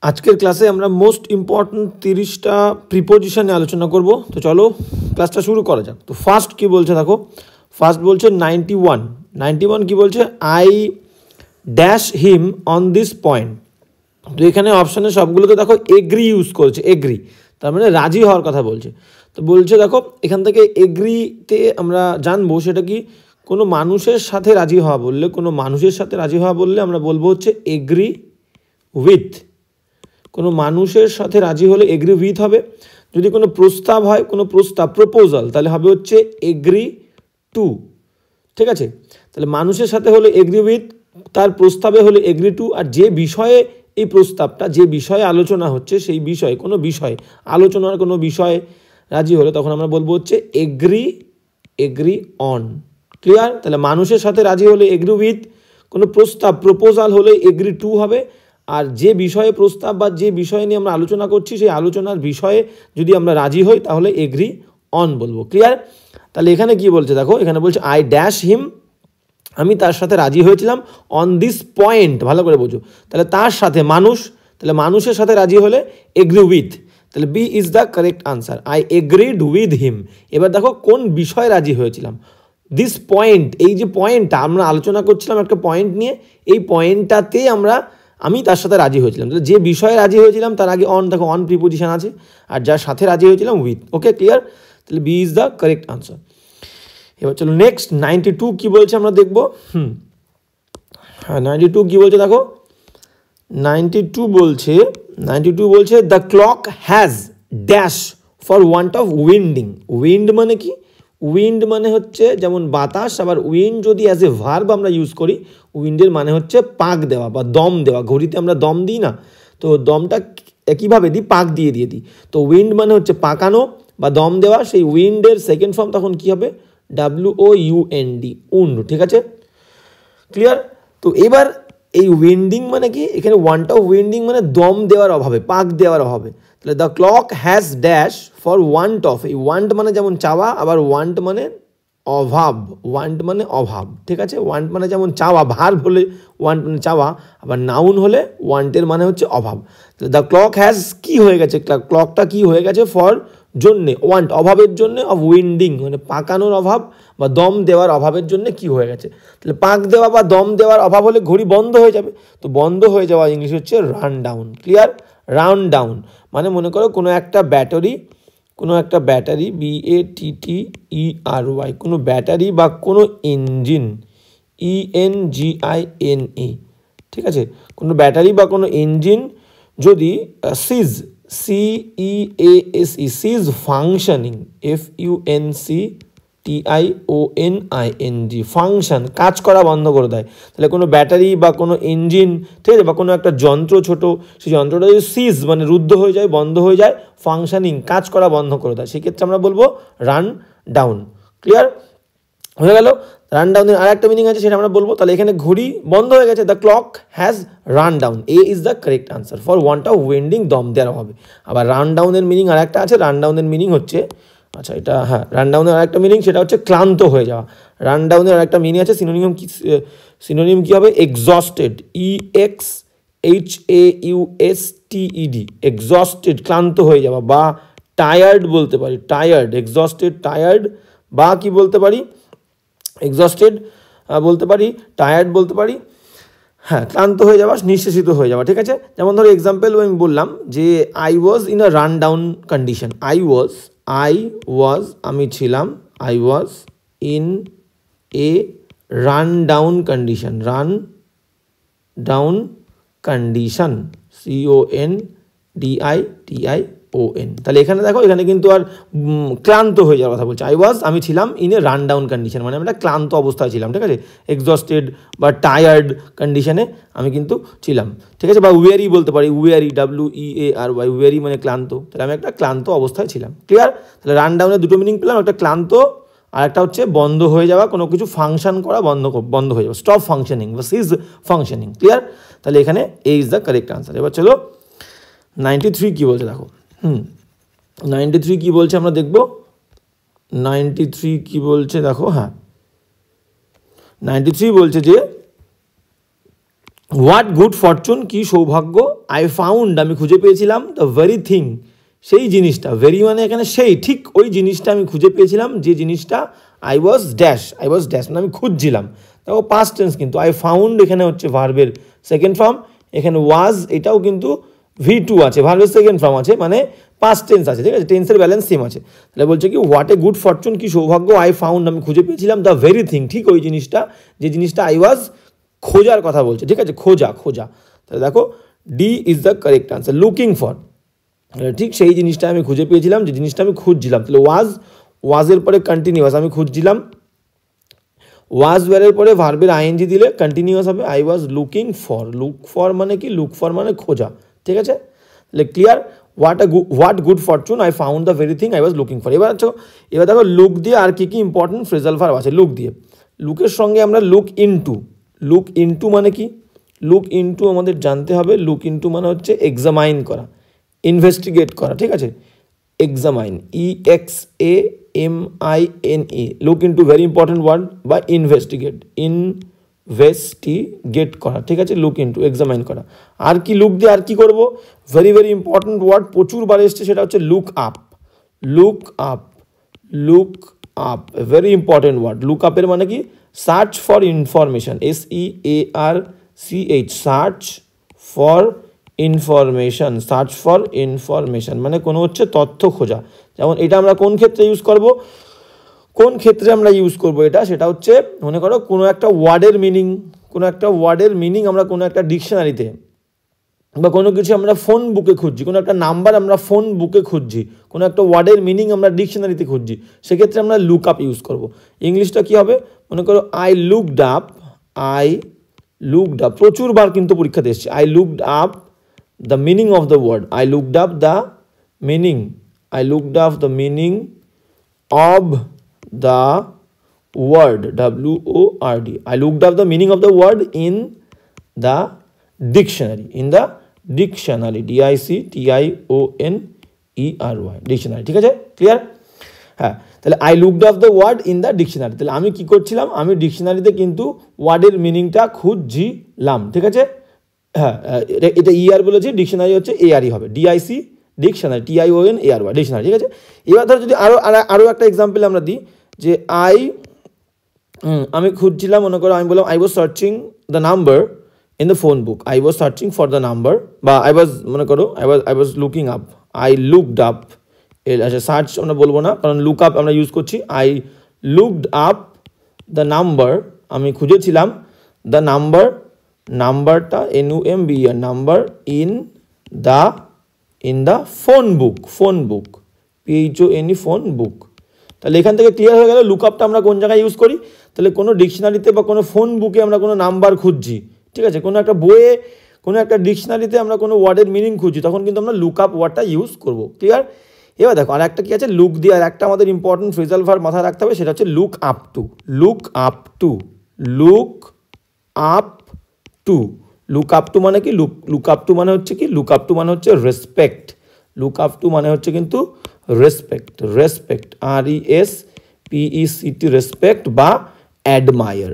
আজকের ক্লাসে আমরা মোস্ট ইম্পর্টেন্ট 30টা প্রিপোজিশন নিয়ে আলোচনা করব। তো চলো ক্লাসটা শুরু করা যাক। তো ফার্স্ট কি বলছে দেখো, ফার্স্ট বলছে 91 কি বলছে, I dash him on this point. তো এখানে অপশানে সবগুলোতে দেখো এগ্রি ইউজ করেছে, এগ্রি তার মানে রাজি হওয়ার কথা বলছে। তো বলছে দেখো এখান থেকে এগ্রিতে আমরা জানবো সেটা কি, কোনো মানুষের সাথে রাজি হওয়া বললে, কোনো মানুষের সাথে রাজি হওয়া বললে আমরা বলবো হচ্ছে এগ্রি উইথ। কোনো মানুষের সাথে রাজি হলে এগ্রি উইথ হবে। যদি কোনো প্রস্তাব হয়, কোনো প্রস্তাব প্রপোজাল, তাহলে হবে হচ্ছে এগ্রি টু। ঠিক আছে, তাহলে মানুষের সাথে হলে এগ্রি উইথ, তার প্রস্তাবে হলে এগ্রি টু। আর যে বিষয়ে এই প্রস্তাবটা, যে বিষয়ে আলোচনা হচ্ছে সেই বিষয়ে, কোনো বিষয়ে আলোচনার কোনো বিষয়ে রাজি হলে তখন আমরা বলবো হচ্ছে এগ্রি অন। ক্লিয়ার? তাহলে মানুষের সাথে রাজি হলে এগ্রি উইথ, কোনো প্রস্তাব প্রপোজাল হলে এগ্রি টু হবে। আর যে বিষয়ে প্রস্তাব বা যে বিষয় নিয়ে আমরা আলোচনা করছি সেই আলোচনার বিষয়ে যদি আমরা রাজি হই তাহলে এগ্রি অন বলবো। ক্লিয়ার? তাহলে এখানে কি বলছে দেখো, এখানে বলছে আই ড্যাশ হিম, আমি তার সাথে রাজি হয়েছিলাম অন দিস পয়েন্ট। ভালো করে বোঝো, তাহলে তার সাথে মানুষ, তাহলে মানুষের সাথে রাজি হলে এগ্রি উইথ, তাহলে B is the correct answer. I agreed with him. এবার দেখো কোন বিষয়ে রাজি হয়েছিলাম, দিস পয়েন্ট, এই যে পয়েন্টটা আমরা আলোচনা করছিলাম একটা পয়েন্ট নিয়ে, এই পয়েন্টটাতে আমি তার সাথে রাজি হয়েছিলাম। তাহলে যে বিষয়ে রাজি হয়েছিলাম তার আগে অন, দেখো অন প্রিপোজিশন আছে, আর যার সাথে রাজি হয়েছিলাম উইথ। Okay, clear? তাহলে B is the correct answer. এবার চলো নেক্সট 92 কি বলছে আমরা দেখবো। হ্যাঁ 92 কি বলছে দেখো, 92 বলছে the clock has dash for want of winding. Wind মানে কি? উইন্ড মানে হচ্ছে যেমন বাতাস, আবার উইন্ড যদি অ্যাজ এ ভার্ব আমরা ইউজ করি, উইন্ডের মানে হচ্ছে পাক দেওয়া বা দম দেওয়া। ঘড়িতে আমরা দম দিই না, তো দমটা একইভাবে দিই, পাক দিয়ে দিই। তো উইন্ড মানে হচ্ছে পাকানো বা দম দেওয়া। সেই উইন্ডের সেকেন্ড ফর্ম তখন কি হবে? WOUND, wound. ঠিক আছে, ক্লিয়ার? তো এবার এই উইন্ডিং মানে কি, এখানে ওয়ান্ট অফ উইন্ডিং মানে দম দেওয়ার অভাবে, পাক দেওয়ার অভাবে। তাহলে the clock has dash for want of, এই ওয়ান্ট মানে যেমন চাওয়া, আবার ওয়ান্ট মানে অভাব, ওয়ান্ট মানে অভাব। ঠিক আছে, ওয়ান্ট মানে যেমন চাওয়া, ভার্ব হলে ওয়ান্ট মানে চাওয়া, আবার নাউন হলে ওয়ান্টের মানে হচ্ছে অভাব। তাহলে দ্য ক্লক হ্যাজ কি হয়ে গেছে, ক্লকটা কি হয়ে গেছে, ফর জন্যে, ওয়ান্ট অভাবের জন্যে, অফ উইন্ডিং মানে পাকানোর অভাব বা দম দেওয়ার অভাবের জন্য কি হয়ে গেছে। তাহলে পাক দেওয়া বা দম দেওয়ার অভাব হলে ঘড়ি বন্ধ হয়ে যাবে। তো বন্ধ হয়ে যাওয়া ইংলিশ হচ্ছে run down. Clear? Run down মানে মনে করো কোনো একটা ব্যাটারি BATTERY, কোনো ব্যাটারি বা কোনো ইঞ্জিন, ENGINE। ঠিক আছে, কোনো ব্যাটারি বা কোনো ইঞ্জিন যদি সিজ, CEASE, সিজ ফাংশনিং, FUNCTIONING, ফাংশন, কাজ করা বন্ধ করে দেয়। তাহলে কোনো ব্যাটারি বা কোনো ইঞ্জিন, ঠিক আছে, বা কোনো একটা যন্ত্র ছোট, সেই যন্ত্রটা যদি সিজ মানে রুদ্ধ হয়ে যায়, বন্ধ হয়ে যায়, ফাংশনিং কাজ করা বন্ধ করে দেয়, সেক্ষেত্রে আমরা বলবো রান ডাউন। ক্লিয়ার হয়ে গেল? রান ডাউনের আর একটা মিনিং আছে, সেটা আমরা বলবো। তাহলে এখানে ঘড়ি বন্ধ হয়ে গেছে, the clock has run down, A is the correct answer, for want of winding, দম দেওয়ার হবে। আবার রান ডাউনের মিনিং আর একটা আছে, রান ডাউনের মিনিং হচ্ছে, আচ্ছা এটা হ্যাঁ, রান ডাউনের আর একটা মিনিং সেটা হচ্ছে ক্লান্ত হয়ে যাওয়া। রান ডাউনের আর একটা মিনিং আছে, সিনোনিম কি হবে? এক্সস্টেড, EXHAUSTED, এক্সস্টেড, ক্লান্ত হয়ে যাওয়া, বা টায়ার্ড বলতে পারি, টায়ার্ড, এক্সস্টেড, টায়ার্ড, বা কি বলতে পারি, এক্সস্টেড বলতে পারি, টায়ার্ড বলতে পারি। হ্যাঁ, ক্লান্ত হয়ে যাওয়া, নিঃশেষিত হয়ে যাওয়া। ঠিক আছে, যেমন ধরো এক্সাম্পল আমি বললাম যে I was in a run down condition. আমি ছিলাম, I was in a run down condition, run down condition, CONDITION। তাহলে এখানে দেখো, এখানে কিন্তু আর ক্লান্ত হয়ে যাওয়ার কথা বলছে। আমি ছিলাম in a run down condition, মানে আমরা ক্লান্ত অবস্থায় ছিলাম। ঠিক আছে, এক্সস্টেড বা টায়ার্ড কন্ডিশনে আমি কিন্তু ছিলাম। ঠিক আছে, বা ওয়েরি বলতে পারি, ওয়েরি, WEARY, ওয়েরি মানে ক্লান্ত। তাহলে আমি একটা ক্লান্ত অবস্থায় ছিলাম। ক্লিয়ার? তাহলে রান ডাউনের দুটো মিনিং পেলাম, একটা ক্লান্ত আর একটা হচ্ছে বন্ধ হয়ে যাওয়া, কোনো কিছু ফাংশন করা বন্ধ হয়ে যাওয়া, স্টপ ফাংশনিং বা সিজ ফাংশনিং। ক্লিয়ার? তাহলে এখানে এ ইজ দ্য কারেক্ট আনসার। এবার চলো 93 কি বলছে দেখো। 93 কি বলছে আমরা দেখবো। 93 কি বলছে দেখো, হ্যাঁ 93 বলছে যে হোয়াট গুড ফরচুন, কি সৌভাগ্য আই ফাউন্ড আমি খুঁজে পেয়েছিলাম দ্য ভেরি থিং সেই জিনিসটা, ভেরি মানে এখানে সেই, ঠিক ওই জিনিসটা আমি খুঁজে পেয়েছিলাম যে জিনিসটা আই ওয়াজ ড্যাশ মানে আমি খুঁজছিলাম। দেখো পাস্ট টেন্স কিন্তু আই ফাউন্ড এখানে হচ্ছে ভার্বের সেকেন্ড ফর্ম, এখানে ওয়াজ এটাও কিন্তু V2 আছে, ভার্বের সেকেন্ড ফর্ম আছে, মানে পাস্ট টেন্স আছে, ঠিক আছে, টেন্সের ব্যালেন্স সেম আছে। তাহলে বলছে কি হোয়াট এ গুড ফরচুন, কি সৌভাগ্য, আই ফাউন্ড আমি খুঁজে পেয়েছিলাম দ্য ভেরি থিং ঠিক ওই জিনিসটা যে জিনিসটা আই ওয়াজ খোঁজার কথা বলছে, ঠিক আছে, খোঁজা। তাহলে দেখো D is the correct answer, looking for, ঠিক সেই জিনিসটা আমি খুঁজে পেয়েছিলাম যে জিনিসটা আমি খুঁজছিলাম। তাহলে ওয়াজের পরে কন্টিনিউয়াস আমি খুঁজছিলাম, ওয়াজ ওয়ারের পরে ভার্বের আইএনজি দিলে কন্টিনিউয়াস হবে I was looking for, look for মানে কি, লুক ফর মানে খোঁজা, ঠিক আছে। তাহলে clear, what good Fortune I found the very thing I was looking for. এবার দেখো লুক দিয়ে আর কি ইম্পর্টেন্ট ফ্রেজাল ভার্ব আছে লুক দিয়ে। লুকের সঙ্গে আমরা লুক ইনটু মানে কি, লুক ইনটু আমাদের জানতে হবে, লুক ইনটু মানে হচ্ছে এক্সামাইন করা, ইনভেস্টিগেট করা, ঠিক আছে, examine EXAMINE, look into very important word, বা ইনভেস্টিগেট করা, ঠিক আছে, লুক ইনটু এক্সামাইন করা। আর কি লুক দিয়ে আর কি করবো, ভেরি ইম্পর্টেন্ট ওয়ার্ড প্রচুর বার এসছে, সেটা হচ্ছে look up, very important word. Look আপের মানে কি, search for information, SEARCH, search for information মানে কোনো হচ্ছে তথ্য খোঁজা। যেমন এটা আমরা কোন ক্ষেত্রে ইউজ করব, এটা সেটা হচ্ছে মনে করো কোনো একটা ওয়ার্ডের মিনিং আমরা কোনো একটা ডিকশনারিতে বা কোনো কিছু আমরা ফোন বুকে খুঁজছি, কোনো একটা নাম্বার আমরা ফোন বুকে খুঁজছি, কোনো একটা ওয়ার্ডের মিনিং আমরা ডিকশনারিতে খুঁজছি, সেক্ষেত্রে আমরা লুক আপ ইউজ করব। ইংলিশটা কি হবে, মনে করো আই লুকড আপ, প্রচুর বার কিন্তু পরীক্ষাতে এসছে, I looked up the meaning of the word, I looked up the meaning of the word, WORD, I looked up the meaning of the word in the dictionary, DICTIONERY, dictionary, ঠিক আছে, clear. হ্যাঁ, তাহলে I looked up the word in the dictionary, তাহলে আমি কি করছিলাম, আমি ডিকশনারিতে কিন্তু ওয়ার্ডের মিনিংটা খুঁজছিলাম, ঠিক আছে। হ্যাঁ, এটা ER বলেছি, ডিকশনারি হচ্ছে ARE হবে, DIC ডিকশনারি, TIONARY ডিকশনারি, ঠিক আছে। এবার ধর যদি আরও একটা এক্সাম্পল আমরা দিই, যে আমি খুঁজছিলাম, মনে করো আমি বললাম I was searching the number in the phone book, I was searching for the number, বা I was looking up, I looked up, আচ্ছা সার্চ আমরা বলবো না কারণ লুক আপ আমরা ইউজ করছি, I looked up the number, আমি খুঁজেছিলাম দ্য নাম্বারটা NUMBER number in the phone book PHONE phone book. তাহলে এখান থেকে ক্লিয়ার হয়ে গেল লুক আপটা আমরা কোন জায়গায় ইউজ করি, তাহলে কোনো ডিকশনারিতে বা কোনো ফোন বুকে আমরা কোনো নাম্বার খুঁজছি, ঠিক আছে, কোনো একটা বইয়ে কোনো একটা ডিকশনারিতে আমরা কোনো ওয়ার্ডের মিনিং খুঁজছি, তখন কিন্তু আমরা লুক আপ ওয়ার্ডটা ইউজ করবো, ক্লিয়ার। এবার দেখো আর একটা কি আছে, লুক দিয়ে আর একটা আমাদের ইম্পর্টেন্ট ফ্রেজাল ভার্ব মাথায় রাখতে হবে, সেটা হচ্ছে look up to. Look up to মানে কি, লুক আপ টু মানে হচ্ছে রেসপেক্ট, লুক আপ টু মানে হচ্ছে কিন্তু রেসপেক্ট, RESPECT, রেসপেক্ট, বা অ্যাডমায়ার,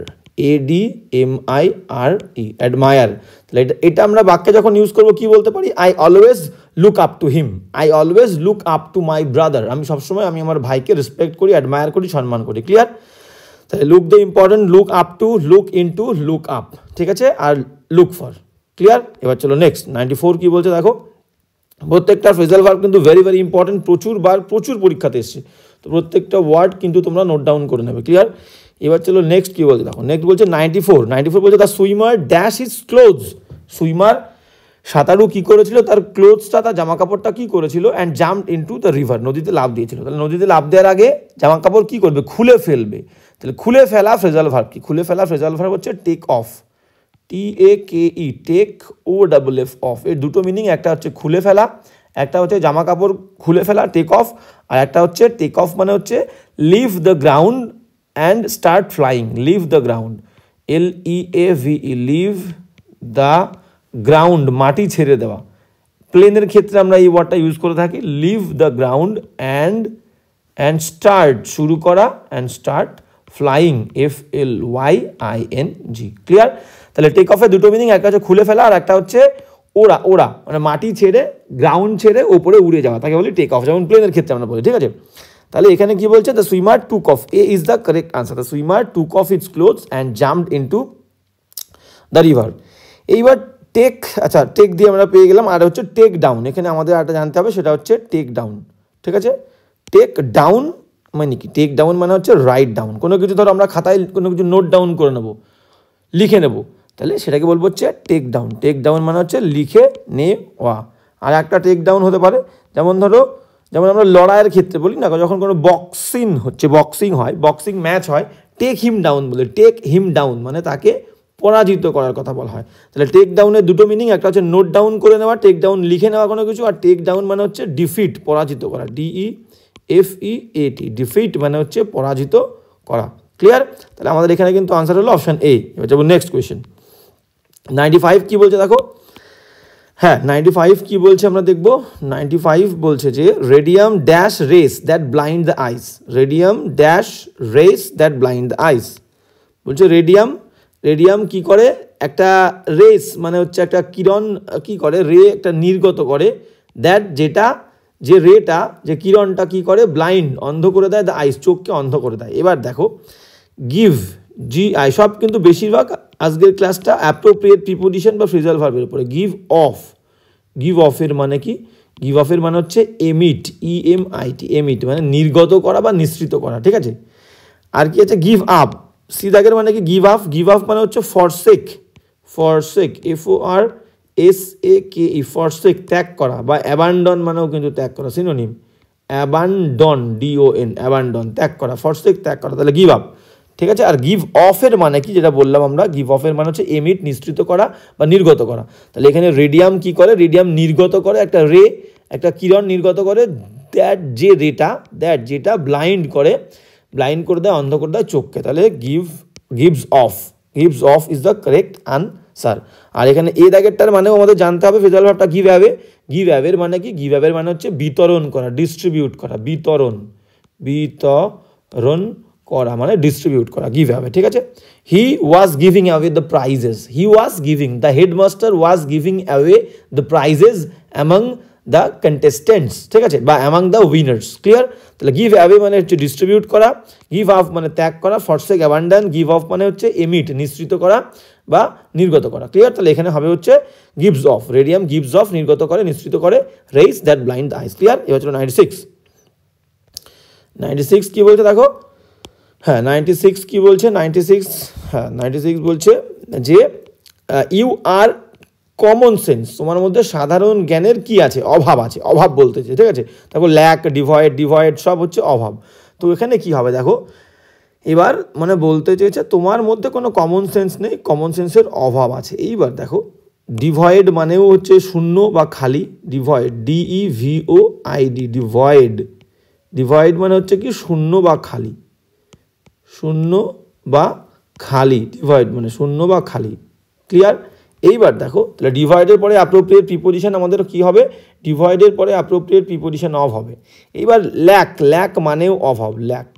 ADMIRE, অ্যাডমায়ার। তাহলে এটা আমরা বাক্যে যখন ইউজ করবো কি বলতে পারি, I always look up to him, I always look up to my brother, আমি সবসময় আমার ভাইকে রেসপেক্ট করি, অ্যাডমায়ার করি, সম্মান করি, ক্লিয়ার। তাহলে look the important, look up to, look into, look up, ঠিক আছে, আর লুক ফর, ক্লিয়ার। এবার চলো নেক্সট 94 কি বলছে দেখো, প্রত্যেকটা ফ্রেজাল ভার্ব কিন্তু ভেরি ইম্পর্টেন্ট, প্রচুর পরীক্ষাতে এসছে, তো প্রত্যেকটা ওয়ার্ড কিন্তু তোমরা নোট ডাউন করে নেবে, ক্লিয়ার। এবার চলো নেক্সট কি বলছে দেখো, নেক্সট বলছে 94 বলছে the swimmer dash his clothes, swimmer সাঁতারু কি করেছিল, তার ক্লোথসটা, তার জামা কাপড়টা কি করেছিল, and jumped into the river, নদীতে লাফ দিয়েছিল। তাহলে নদীতে লাফ দেওয়ার আগে জামা কাপড় কি করবে, খুলে ফেলবে। তাহলে খুলে ফেলা ফ্রেজাল ভার্ব কি, খুলে ফেলা ফ্রেজাল ভার্ব হচ্ছে take off, TAKE, take OFF, off. এর দুটো মিনিং, একটা হচ্ছে খুলে ফেলা, একটা হচ্ছে জামা কাপড় খুলে ফেলা টেক অফ, আর একটা হচ্ছে টেক অফ মানে হচ্ছে leave the ground and start flying, leave the ground, LEAVE, leave the ground, মাটি ছেড়ে দেওয়া। প্লেনের ক্ষেত্রে আমরা এই ওয়ার্ডটা ইউজ করে থাকি, leave the ground and start, শুরু করা, and start flying, FLYING, clear. তাহলে টেক অফের দুটো মিনিং, একটা হচ্ছে খুলে ফেলা আর একটা হচ্ছে ওরা ওরা মানে মাটি ছেড়ে গ্রাউন্ড ছেড়ে ওপরে উড়ে যাওয়া তাকে বলি টেক অফ, যেমন প্লেনের ক্ষেত্রে আমরা বলি, ঠিক আছে। তাহলে এখানে কি বলছে, the swimmer took off, A is the correct answer, the swimmer took of its clothes and jumped into the river. এইবার টেক, আচ্ছা টেক দিয়ে আমরা পেয়ে গেলাম, আর হচ্ছে টেক ডাউন, এখানে আমাদের আরেকটা জানতে হবে সেটা হচ্ছে টেক ডাউন, ঠিক আছে। টেক ডাউন মানে কি, টেক ডাউন মানে হচ্ছে রাইট ডাউন, কোনো কিছু ধরো আমরা খাতায় কোনো কিছু নোট ডাউন করে নেবো, লিখে নেবো, তাহলে সেটাকে বলবো হচ্ছে টেক ডাউন। টেক ডাউন মানে হচ্ছে লিখে নেওয়া। আর একটা টেক ডাউন হতে পারে, যেমন ধরো যেমন আমরা লড়াইয়ের ক্ষেত্রে বলি না, যখন কোনো বক্সিং হচ্ছে, বক্সিং হয়, বক্সিং ম্যাচ হয়, টেক হিম ডাউন বলে, টেক হিম ডাউন মানে তাকে পরাজিত করার কথা বলা হয়। তাহলে টেক ডাউনের দুটো মিনিং, একটা হচ্ছে নোট ডাউন করে নেওয়া, টেক ডাউন লিখে নেওয়া কোনো কিছু, আর টেক ডাউন মানে হচ্ছে ডিফিট, পরাজিত করা, DEFEAT, ডিফিট মানে হচ্ছে পরাজিত করা। ক্লিয়ার? তাহলে আমাদের এখানে কিন্তু আনসার হলো অপশান এ। এবার যাবো নেক্সট কোয়েশ্চেন। 95 কি বলছে দেখো, হ্যাঁ 95 কি বলছে আমরা দেখবো। 95 বলছে যে radium dash rays that blind the eyes, radium dash rays that blind the eyes, বলছে রেডিয়াম, রেডিয়াম কি করে, একটা রেস মানে হচ্ছে একটা কিরণ কি করে, রে একটা নির্গত করে, দ্যাট যেটা, যে রেটা, যে কিরণটা কি করে, ব্লাইন্ড অন্ধ করে দেয়, দ্য আইস চোখকে অন্ধ করে দেয়। এবার দেখো গিভ, GI সব কিন্তু বেশিরভাগ আজকের ক্লাসটা অ্যাপ্রোপ্রিয়েট প্রিপোজিশন বা ফ্রেজাল ভার্বের উপরে। গিভ অফ, গিভ অফের মানে কি, গিভ অফের মানে হচ্ছে এমিট, EMIT, এমিট মানে নির্গত করা বা নিঃসৃত করা, ঠিক আছে। আর কি আছে গিভ আপ, সি দাগের মানে কি গিভ আপ, গিভ আপ মানে হচ্ছে ফরসেক, ফরসেক FORSAKE, ফরসেক ত্যাগ করা, বা অ্যাবান্ডন মানেও কিন্তু ত্যাগ করা, সিনোনিম অ্যাবান্ডন, DON অ্যাবান্ডন ত্যাগ করা, ফরসেক ত্যাগ করা, তাহলে গিভ আপ, ঠিক আছে। আর গিভ অফের মানে কি, যেটা বললাম আমরা, গিভ অফের মানে হচ্ছে এমিট, নিঃসৃত করা বা নির্গত করা। তাহলে এখানে রেডিয়াম কি করে, রেডিয়াম নির্গত করে, একটা রে, একটা কিরণ নির্গত করে, দ্যাট যে রেটা, দ্যাট যেটা ব্লাইন্ড করে, ব্লাইন্ড করে দেয়, অন্ধ করে দেয় চোখকে, তাহলে gives off, gives off is the correct answer. আর এখানে এ দাগেরটার মানেও আমাদের জানতে হবে ফেজাল ভার্বটা গিভ অ্যাওয়ে, গিভ অ্যাওয়ের মানে কি, গিভ অ্যাওয়ের মানে হচ্ছে বিতরণ করা, ডিস্ট্রিবিউট করা, বিতরণ, বিতরণ করা মানে ডিস্ট্রিবিউট করা, গিভ অ্যাওয়ে, ঠিক আছে। He was giving away the prizes, he was giving, the headmaster was giving away the prizes among the contestants, ঠিক আছে, বা অ্যামং দ্য উইনার্স। ক্লিয়ার? তাহলে গিভ অ্যাওয়ে মানে হচ্ছে ডিস্ট্রিবিউট করা, গিভ অফ মানে ত্যাগ করা, ফরসেক অ্যাবান্ডন, গিভ অফ মানে হচ্ছে এমিট, নিঃসৃত করা বা নির্গত করা। ক্লিয়ার? তাহলে এখানে হবে হচ্ছে gives off, radium gives off, নির্গত করে, নিঃসৃত করে, rays that blind the eyes. Clear? এবার হচ্ছে 96 কি বলছে দেখো, হ্যাঁ 96 কি বলছে, 96, হ্যাঁ 96 বলছে যে ইউ আর কমন সেন্স, তোমার মধ্যে সাধারণ জ্ঞানের কি আছে, অভাব আছে, অভাব বলতেছে, ঠিক আছে। দেখো ল্যাক, ডিভয়েড সব হচ্ছে অভাব। তো এখানে কি হবে দেখো, এবার মানে বলতে চেয়েছে তোমার মধ্যে কোনো কমন সেন্স নেই, কমন সেন্সের অভাব আছে। এইবার দেখো ডিভয়েড মানেও হচ্ছে শূন্য বা খালি, ডিভয়েড, DEVOID, ডিভয়েড, ডিভয়েড মানে হচ্ছে কি শূন্য বা খালি, শূন্য বা খালি, ডিভয়েড মানে শূন্য বা খালি। ক্লিয়ার? এইবার দেখো তাহলে ডিভাইডের পরে অ্যাপ্রোপ্রিয়েট প্রিপোজিশন আমাদের কি হবে, ডিভাইডের পরে অ্যাপ্রোপ্রিয়েট প্রিপোজিশন অফ হবে। এইবার ল্যাক, ল্যাক মানেও অভাব, ল্যাক,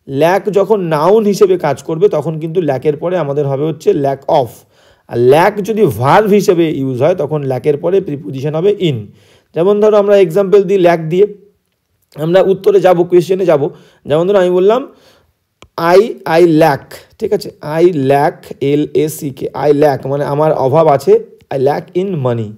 ল্যাক যখন নাউন হিসেবে কাজ করবে তখন কিন্তু ল্যাকের পরে আমাদের হবে হচ্ছে ল্যাক অফ। আর ল্যাক যদি ভার্ব হিসেবে ইউজ হয় তখন ল্যাকের পরে প্রিপোজিশন হবে ইন। যেমন ধরো আমরা এক্সাম্পল দিই ল্যাক দিয়ে, আমরা উত্তরে যাব, কোয়েশ্চেনে যাব। যেমন ধরো আমি বললাম আই ল্যাক, ঠিক আছে, I lack, LACK, I lack মানে আমার অভাব আছে, I lack in money,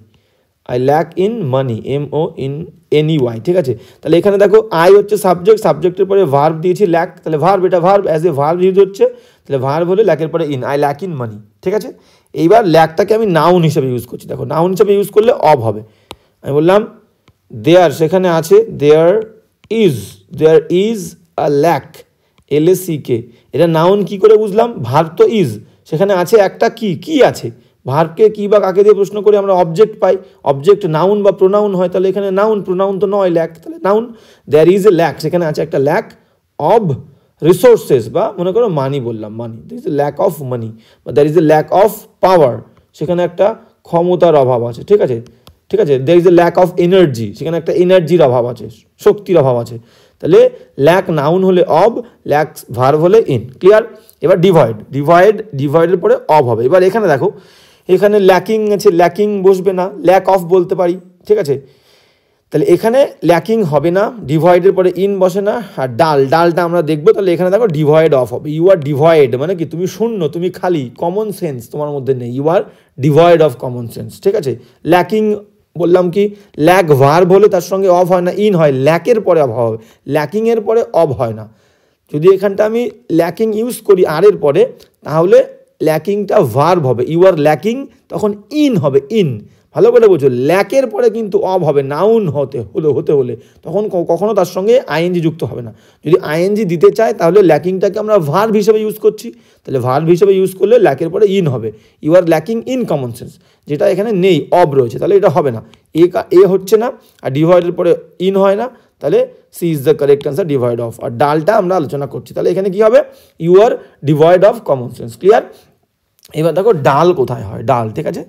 I lack in money, MONEY, ঠিক আছে। তাহলে এখানে দেখো আই হচ্ছে সাবজেক্ট, সাবজেক্টের পরে ভার্ব দিয়েছি ল্যাক, তাহলে ভার্ব, এটা verb, as a verb use হচ্ছে, তাহলে ভার্ব হলে ল্যাকের পরে in, I lack in money, ঠিক আছে। এইবার ল্যাকটাকে আমি নাউন হিসেবে ইউজ করছি, দেখো নাউন হিসেবে ইউজ করলে অব হবে। আমি বললাম দেয়ার, সেখানে আছে there is a lack, LACK, এটা নাউন কি করে বুঝলাম, ভার্ব তো ইজ, সেখানে আছে একটা কি আছে, ভার্বকে কি বা কাকে দিয়ে প্রশ্ন করে আমরা অবজেক্ট পাই, অবজেক্ট নাউন বা প্রোনাউন হয়, তাহলে এখানে নাউন, প্রোনাউন তো নয় ল্যাক, তাহলে noun. There is a lack, সেখানে আছে একটা ল্যাক অব রিসোর্সেস, বা মনে করো মানি বললাম, money, there is a lack of money, বা there is a lack of power, সেখানে একটা ক্ষমতার অভাব আছে, ঠিক আছে, ঠিক আছে। There is a lack of energy, সেখানে একটা এনার্জির অভাব আছে, শক্তির অভাব আছে। তাহলে ল্যাক নাউন হলে অব, ল্যাক ভার্ব হলে ইন। ক্লিয়ার? এবার ডিভাইডের পরে অব হবে। এবার এখানে দেখো এখানে ল্যাকিং আছে, ল্যাকিং বসবে না, ল্যাক অফ বলতে পারি, ঠিক আছে। তাহলে এখানে ল্যাকিং হবে না, ডিভয়েডের পরে ইন বসে না, আর ডালটা আমরা দেখবো। তাহলে এখানে দেখো ডিভয়েড অফ হবে, ইউ আর ডিভয়েড মানে কি তুমি শূন্য, তুমি খালি, কমন সেন্স তোমার মধ্যে নেই, you are devoid of common sense, ঠিক আছে। ল্যাকিং বললাম কি, ল্যাক ভার্ব হলে তার সঙ্গে অফ হয় না, ইন হয়, ল্যাকের পরে অফ হবে, ল্যাকিংয়ের পরে অফ হয় না। যদি এখানটা আমি ল্যাকিং ইউজ করি আর এর পরে, তাহলে ল্যাকিংটা ভার্ব হবে, ইউ আর ল্যাকিং, তখন ইন হবে, ইন। ভালো করে বোঝো, ল্যাকের পরে কিন্তু অব হবে, নাউন হতে হলে তখন কখনো তার সঙ্গে আইএনজি যুক্ত হবে না। যদি আইএনজি দিতে চায় তাহলে ল্যাকিংটাকে আমরা ভার্ব হিসেবে ইউজ করছি, তাহলে ভার্ব হিসেবে ইউজ করলে ল্যাকের পরে ইন হবে, you are lacking in common sense, যেটা এখানে নেই, অব রয়েছে, তাহলে এটা হবে না, এ হচ্ছে না, আর ডিভাইডের পরে ইন হয় না, তাহলে C is the correct answer, devoid of. আর ডালটা আমরা আলোচনা করছি, তাহলে এখানে কি হবে, you are devoid of common sense, clear. এবার দেখো ডাল কোথায় হয়, ডাল, ঠিক আছে।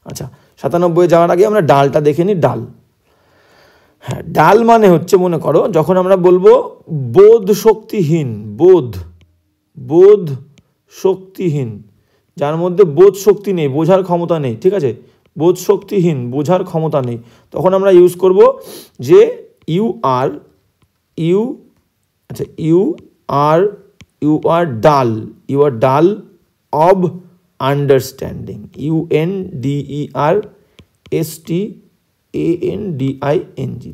আচ্ছা, 97 যাওয়ার আগে আমরা ডালটা দেখে নিই। ডাল, হ্যাঁ, ডাল মানে হচ্ছে, মনে করো যখন আমরা বলবো বোধ শক্তিহীন, বোধ শক্তিহীন, যার মধ্যে বোধ শক্তি নেই, বোঝার ক্ষমতা নেই, ঠিক আছে, বোধ শক্তিহীন, বোঝার ক্ষমতা নেই, তখন আমরা ইউজ করব যে ইউ আর ডাল অব আন্ডারস্ট্যান্ডিং, UNDERSTANDING,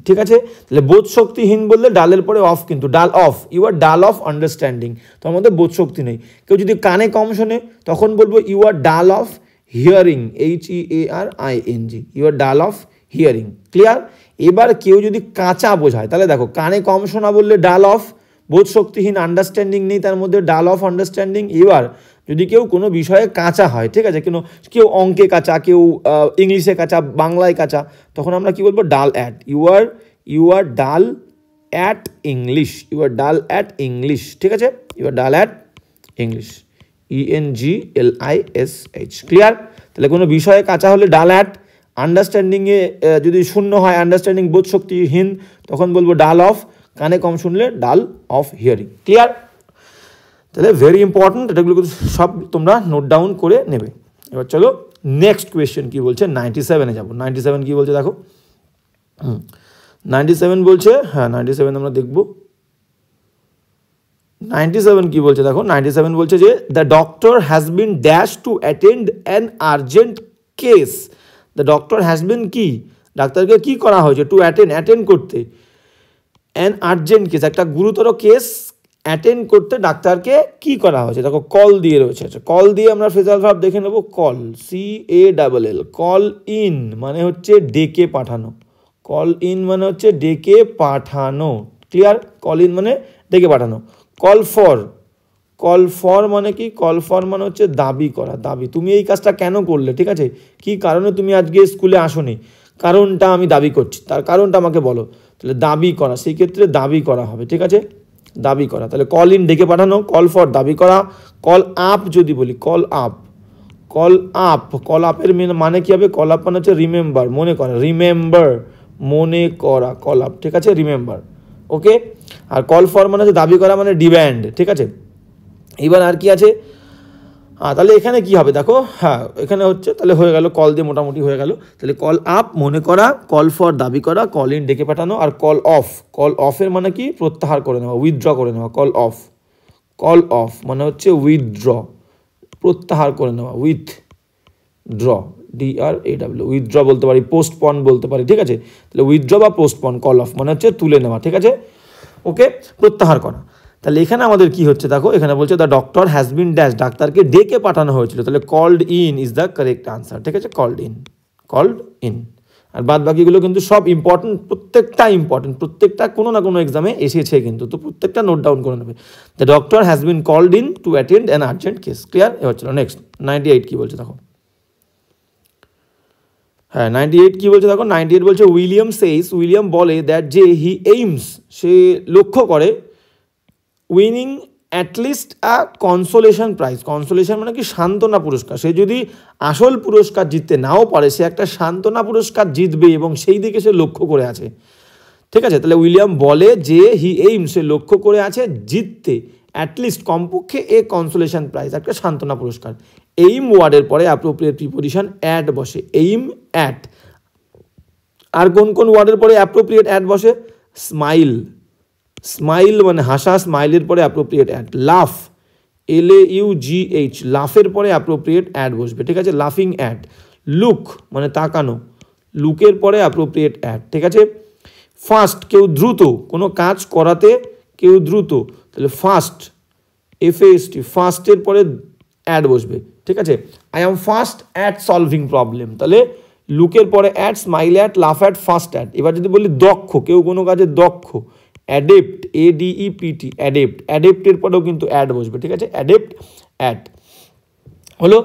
ঠিক আছে। তাহলে বোধ শক্তিহীন বললে ডালের পরে অফ, কিন্তু ডাল of, you are dull of understanding, তোমার মধ্যে বোধ শক্তি নেই। কেউ যদি কানে কম শোনে তখন বলবো you are dull of hearing, HEARING, you are dull of hearing, clear. এবার কেউ যদি কাঁচা বোঝায়, তাহলে দেখো কানে কম শোনা বললে ডাল অফ, বোধ শক্তিহীন, আন্ডারস্ট্যান্ডিং নেই, তার মধ্যে ডাল অফ আন্ডারস্ট্যান্ডিং। এবার যদি কেউ কোনো বিষয়ে কাঁচা হয়, ঠিক আছে, কেউ অঙ্কে কাঁচা, কেউ ইংলিশে কাঁচা, বাংলায় কাঁচা, তখন আমরা কি বলবো, ডাল অ্যাট, ইউ আর ডাল অ্যাট ইংলিশ, ইউ আর ডাল অ্যাট ইংলিশ, ঠিক আছে, ইউ আর ডাল অ্যাট ইংলিশ, ENGLISH, ক্লিয়ার। তাহলে কোনো বিষয়ে কাঁচা হলে ডাল অ্যাট, আন্ডারস্ট্যান্ডিংয়ে যদি শূন্য হয়, আন্ডারস্ট্যান্ডিং বোধ শক্তিহীন, তখন বলবো ডাল অফ, কানে কম শুনলে ডাল অফ হিয়ারিং, ক্লিয়ার। তাহলে ভেরি ইম্পর্টেন্ট, এটাগুলো সব তোমরা নোট ডাউন করে নেবে। এবার চলো নেক্সট কোয়েশ্চেন কি বলছে, 97-এ যাবো। 97 কি বলছে দেখো, 97 বলছে, হ্যাঁ 97 আমরা দেখবো। 97 কি বলছে দেখো, 97 বলছে যে the doctor has been dash two attend an urgent case. The doctor has বিন কি, ডাক্তারকে কি করা হয়েছে, টু অ্যাটেন্ড করতে, অ্যান আর্জেন্ট কেস, একটা গুরুতর কেস অ্যাটেন্ড করতে ডাক্তারকে কি করা হয়েছে, দেখো কল দিয়ে রয়েছে। আচ্ছা, কল দিয়ে আমরা ফ্রেজাল ভার্ব দেখে নেবো, কল, CALL, কল ইন মানে হচ্ছে ডেকে পাঠানো, কল ইন মানে হচ্ছে ডেকে পাঠানো, ক্লিয়ার। কল ইন মানে ডেকে পাঠানো। কল ফর মানে কি, কল ফর মানে হচ্ছে দাবি করা, দাবি, তুমি এই কাজটা কেন করলে, ঠিক আছে, কি কারণে তুমি আজকে স্কুলে আসোনি, কারণটা আমি দাবি করছি, তার কারণটা আমাকে বলো, তাহলে দাবি করা, সেই ক্ষেত্রে দাবি করা হবে, ঠিক আছে, দাবি করা। তাহলে কল ইন ডেকে পাঠানো, কল ফর দাবি করা। কল আপ যদি বলি, কল আপের মানে কি হবে, কল আপ মানে হচ্ছে রিমেম্বার, মনে করা, মনে করা, কল আপ, ঠিক আছে, রিমেম্বার, ওকে। আর কল ফর মানে হচ্ছে দাবি করা, মানে ডিম্যান্ড, ঠিক আছে। এবার আর কি আছে, তাহলে এখানে কি হবে দেখো, হ্যাঁ এখানে হচ্ছে, তাহলে হয়ে গেল, কল দিয়ে মোটামুটি হয়ে গেল। তাহলে কল আপ মনে করা, কল ফর দাবি করা, কল ইন ডেকে পাঠানো, আর কল অফের মানে কি, প্রত্যাহার করে নেওয়া, উইথড্র করে নেওয়া। কল অফ মানে হচ্ছে উইথড্র, প্রত্যাহার করে নেওয়া, উইথড্র, DRAW, উইথড্র বলতে পারি, পোস্টপন বলতে পারি, ঠিক আছে। তাহলে উইথড্র বা পোস্টপন, কল অফ মানে হচ্ছে তুলে নেওয়া, ঠিক আছে, ওকে, প্রত্যাহার করা। তাহলে এখানে আমাদের কি হচ্ছে দেখো, এখানে বলছে the doctor has been dash, ডাক্তারকে ডেকে পাঠানো হয়েছিল, তাহলে called in is the correct answer, ঠিক আছে, কল্ড ইন। আর বাদ বাকিগুলো কিন্তু সব ইম্পর্টেন্ট, প্রত্যেকটা কোনো না কোনো এক্সামে এসেছে কিন্তু, তো প্রত্যেকটা নোট ডাউন করে নেবে। The doctor has been called in to attend an urgent case, clear. এবার চলো নেক্সট 98 কি বলছে দেখো, হ্যাঁ 98 কি বলছে দেখো, 98 বলছে উইলিয়াম বলে দ্যাট যে হি এইমস, সে লক্ষ্য করে, উইনিং অ্যাটলিস্ট আ কনসোলেশন প্রাইজ, কনসোলেশন মানে কি, সান্ত্বনা পুরস্কার, সে যদি আসল পুরস্কার জিততে নাও পারে, সে একটা সান্ত্বনা পুরস্কার জিতবে এবং সেই দিকে সে লক্ষ্য করে আছে, ঠিক আছে। তাহলে উইলিয়াম বলে যে হি এইমস, সে লক্ষ্য করে আছে জিততে, অ্যাটলিস্ট কমপক্ষে এ কনসোলেশন প্রাইজ, একটা সান্ত্বনা পুরস্কার, এইম ওয়ার্ডের পরে অ্যাপ্রোপ্রিয়েট প্রিপোজিশন অ্যাট বসে, এইম অ্যাট। আর কোন কোন ওয়ার্ডের পরে অ্যাপ্রোপ্রিয়েট অ্যাট বসে? স্মাইল, স্মাইল মানে হাসা, স্মাইলের পরে অ্যাপ্রোপ্রিয়েট অ্যাট। লাফ, LAUGH, লাফের পরে অ্যাপ্রোপ্রিয়েট অ্যাট বসবে, ঠিক আছে, লাফিং অ্যাট। লুক মানে তাকানো, লুকের পরে অ্যাপ্রোপ্রিয়েট অ্যাট, ঠিক আছে। ফাস্ট, কেউ দ্রুত, কোনো কাজ করাতে কেউ দ্রুত, তাহলে ফাস্ট, FAST, ফাস্টের পরে অ্যাড বসবে, ঠিক আছে। I am fast at solving problem, তাহলে লুকের পরে অ্যাট, স্মাইল অ্যাট, লাফ অ্যাট, ফাস্ট অ্যাট। এবার যদি বলি দক্ষ, কেউ কোনো কাজে দক্ষ, অ্যাডেপ্ট, ADEPT, অ্যাডেপ্ট, অ্যাডেপ্টের পরেও কিন্তু অ্যাড বসবে, ঠিক আছে, অ্যাডেপ্ট অ্যাট হলো।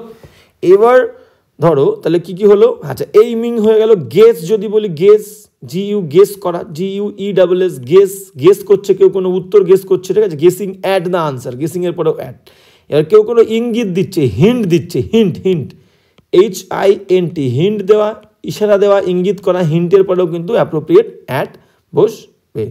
এবার ধরো তাহলে কি কি হলো? আচ্ছা, এইমিং হয়ে গেল। গেস যদি বলি, গেস, GU গেস করা, GUESS, গেস, গেস করছে কেউ, কোনো উত্তর গেস করছে, ঠিক আছে, guessing at the answer, guessing এর পরেও অ্যাট। এবার কেউ কোনো ইঙ্গিত দিচ্ছে, হিন্ট দিচ্ছে, হিন্ট, হিন্ট, HINT, হিন্ট দেওয়া, ইশারা দেওয়া, ইঙ্গিত করা, হিন্টের পরেও কিন্তু অ্যাপ্রোপ্রিয়েট অ্যাট বসবে।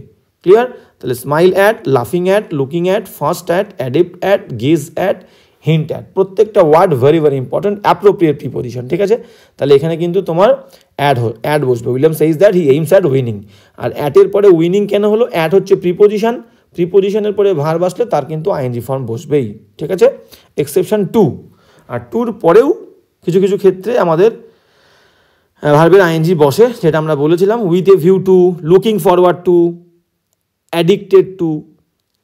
ক্লিয়ার? তাহলে স্মাইল অ্যাট, লাফিং at, looking at, first at, adept at, gaze at, hint at, প্রত্যেকটা word very very important, appropriate preposition, ঠিক আছে। তাহলে এখানে কিন্তু তোমার অ্যাড বসবে। William says that he aims at winning. আর অ্যাটের পরে উইনিং কেন হলো? অ্যাট হচ্ছে প্রিপোজিশন, প্রিপোজিশনের পরে ভার্ব আসলে তার কিন্তু আইএনজি ফর্ম বসবেই, ঠিক আছে। এক্সেপশন 2, আর 2-র পরেও কিছু কিছু ক্ষেত্রে আমাদের ভার্বের আইএনজি বসে, যেটা আমরা বলেছিলাম, with a view to, looking forward to, addicted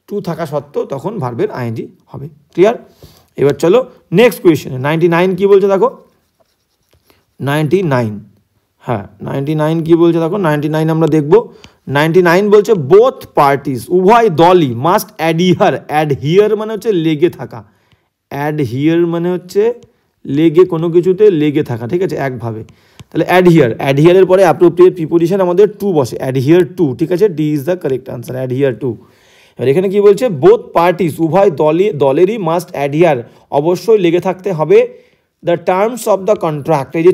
to থাকা সত্ত্বেও তখন ভার্বের আইএনজি হবে। ক্লিয়ার? এবার চলো নেক্সট কোয়েশ্চেনে। 99 কি বলছে দেখো, 99, হ্যাঁ 99 কি বলছে দেখো, 99 আমরা দেখব। 99 বলছে বোথ পার্টিস, উভয় দলই, মাস্ট অ্যাডহিয়ার, অ্যাডহিয়ার মানে হচ্ছে লেগে থাকা, অ্যাডহিয়ার মানে হচ্ছে লেগে, কোনো কিছুতে লেগে থাকা, ঠিক আছে, একভাবে। তাহলে অ্যাডহিয়ার, অ্যাডহিয়ারের পরে অ্যাপ্রোপ্রিয়েট প্রিপোজিশন আমাদের টু বসে, অ্যাডহিয়ার টু, ঠিক আছে, D is the correct answer, adhere to. এবার এখানে কি বলছে? বোথ পার্টিস, উভয় দলেরই, মাস্ট অ্যাডহিয়ার, অবশ্যই লেগে থাকতে হবে, the terms of the contract, এই যে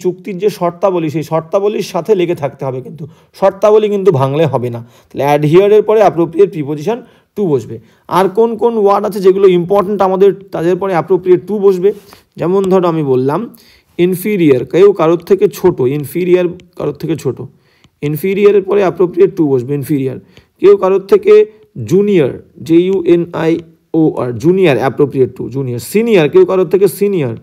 চুক্তির যে শর্তাবলী, সেই শর্তাবলীর সাথে লেগে থাকতে হবে, কিন্তু শর্তাবলী কিন্তু ভাঙলে হবে না। তাহলে অ্যাডহিয়ারের পরে অ্যাপ্রোপ্রিয়েট প্রিপোজিশন টু বসবে। আর কোন কোন ওয়ার্ড আছে যেগুলো ইম্পর্টেন্ট আমাদের, তাদের পরে অ্যাপ্রোপ্রিয়েট টু বসবে? যেমন ধরো আমি বললাম ইনফিরিয়ার, কেউ কারোর থেকে ছোট, ইনফিরিয়ার কারোর থেকে ছোট, ইনফিরিয়ারের পরে অ্যাপ্রোপ্রিয়েট টু বসবে, ইনফিরিয়ার। কেউ কারোর থেকে junior, JUNIOR, junior, appropriate to, junior. Senior, কেউ কারোর থেকে সিনিয়র,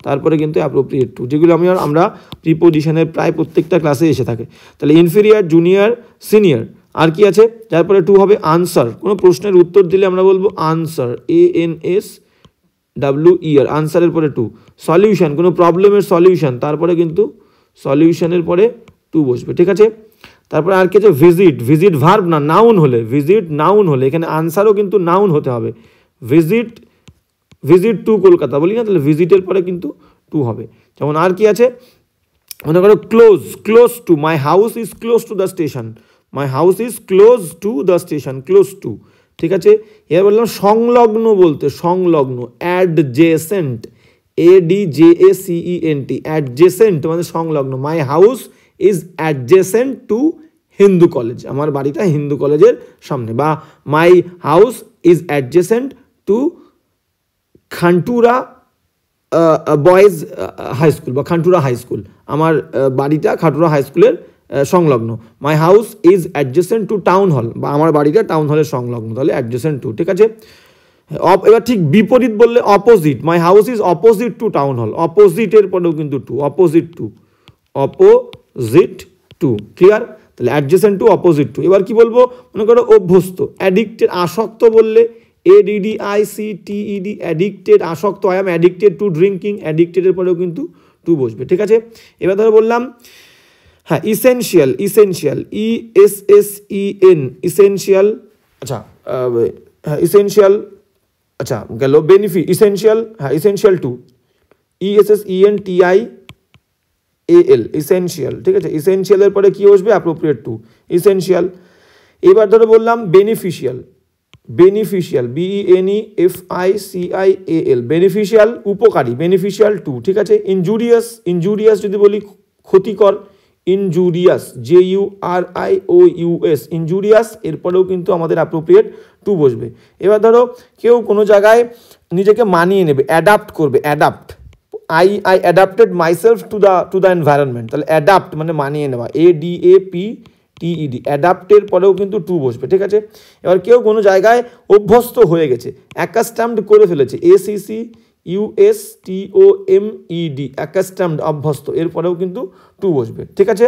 তারপরে কিন্তু অ্যাপ্রোপ্রিয়েট টু, যেগুলো আমরা প্রিপোজিশনের প্রায় প্রত্যেকটা ক্লাসে এসে থাকে। তাহলে ইনফিরিয়ার, জুনিয়র, সিনিয়র। আর কি আছে যারপরে টু হবে? আনসার, কোনো প্রশ্নের উত্তর দিলে আমরা বলবো আনসার, ANSWER, আনসারের পরে টু। সলিউশন, কোনো প্রবলেমের সলিউশন, তারপরে কিন্তু সলিউশনের পরে টু বসবে, ঠিক আছে। তারপরে আর কি আছে? ভিজিট, ভিজিট ভার্ব না, নাউন হলে, ভিজিট নাউন হলে, এখানে আনসারও কিন্তু নাউন হতে হবে। ভিজিট টু কলকাতা বলি না, তাহলে ভিজিটের পরে কিন্তু টু হবে। যেমন আর কি আছে, মনে করো close two, my house is close to the station, my house is close to the station, close two, ঠিক আছে। এবার বললাম সংলগ্ন বলতে, সংলগ্ন, অ্যাডজেসেন্ট, ADJACENT, অ্যাডজেসেন্ট মানে সংলগ্ন, my house is adjacent to Hindu college, আমার বাড়িটা হিন্দু কলেজের সামনে, বা my house is adjacent to Khantura boys high school বা খান্টুরা হাই স্কুল, আমার বাড়িটা খান্টুরা হাই স্কুলের সংলগ্ন। My house is adjacent to town hall, বা আমার বাড়িটা টাউন হলের সংলগ্ন, তাহলে অ্যাডজেসেন্ট টু, ঠিক আছে। এবার ঠিক বিপরীত বললে opposite, my house is opposite to town hall, অপোজিটের পরেও কিন্তু টু, অপোজিট টু, ক্লিয়ার। তাহলে অ্যাডজেসেন্ট টু, অপোজিট টু। এবার কি বলবো? মনে করো অভ্যস্ত, অ্যাডিক্টেড, আসক্ত বললে ADDICTED, অ্যাডিক্টেড, আসক্ত, I am addicted to drinking, অ্যাডিক্টেডের পরেও কিন্তু টু বসবে, ঠিক আছে। এবার ধরো বললাম হ্যাঁ ইসেনশিয়াল, ESSEN, ইসেনশিয়াল, আচ্ছা হ্যাঁ ইসেনশিয়াল, আচ্ছা গেল বেনিফিট, ইসেনশিয়াল, হ্যাঁ ইসেনশিয়াল টু, ESSENTIAL, ইসেনশিয়াল, ঠিক আছে। ইসেনশিয়ালের পরে কি বসবে? Appropriate two, essential. এবার ধরো বললাম বেনিফিশিয়াল, BENEFICIAL, বেনিফিশিয়াল, উপকারী, বেনিফিশিয়াল টু, ঠিক আছে। ইনজুরিয়াস যদি বলি ক্ষতিকর, ইনজুরিয়াস, JURIOUS, ইনজুরিয়াস, এরপরেও কিন্তু আমাদের অ্যাপ্রোপ্রিয়েট টু বসবে। এবার ধরো কেউ কোনো জায়গায় নিজেকে মানিয়ে নেবে, অ্যাডাপ্ট করবে, I adapted myself to the environment, তাহলে অ্যাডাপ্ট মানে মানিয়ে নেওয়া, ADAPTED, অ্যাডাপ্টের পরেও কিন্তু টু বসবে, ঠিক আছে। এবার কেউ কোনো জায়গায় অভ্যস্ত হয়ে গেছে, অ্যাকাস্টামড করে ফেলেছে, ACCUSTOMED, অ্যাকাস্টামড, অভ্যস্ত, এরপরেও কিন্তু টু বসবে, ঠিক আছে।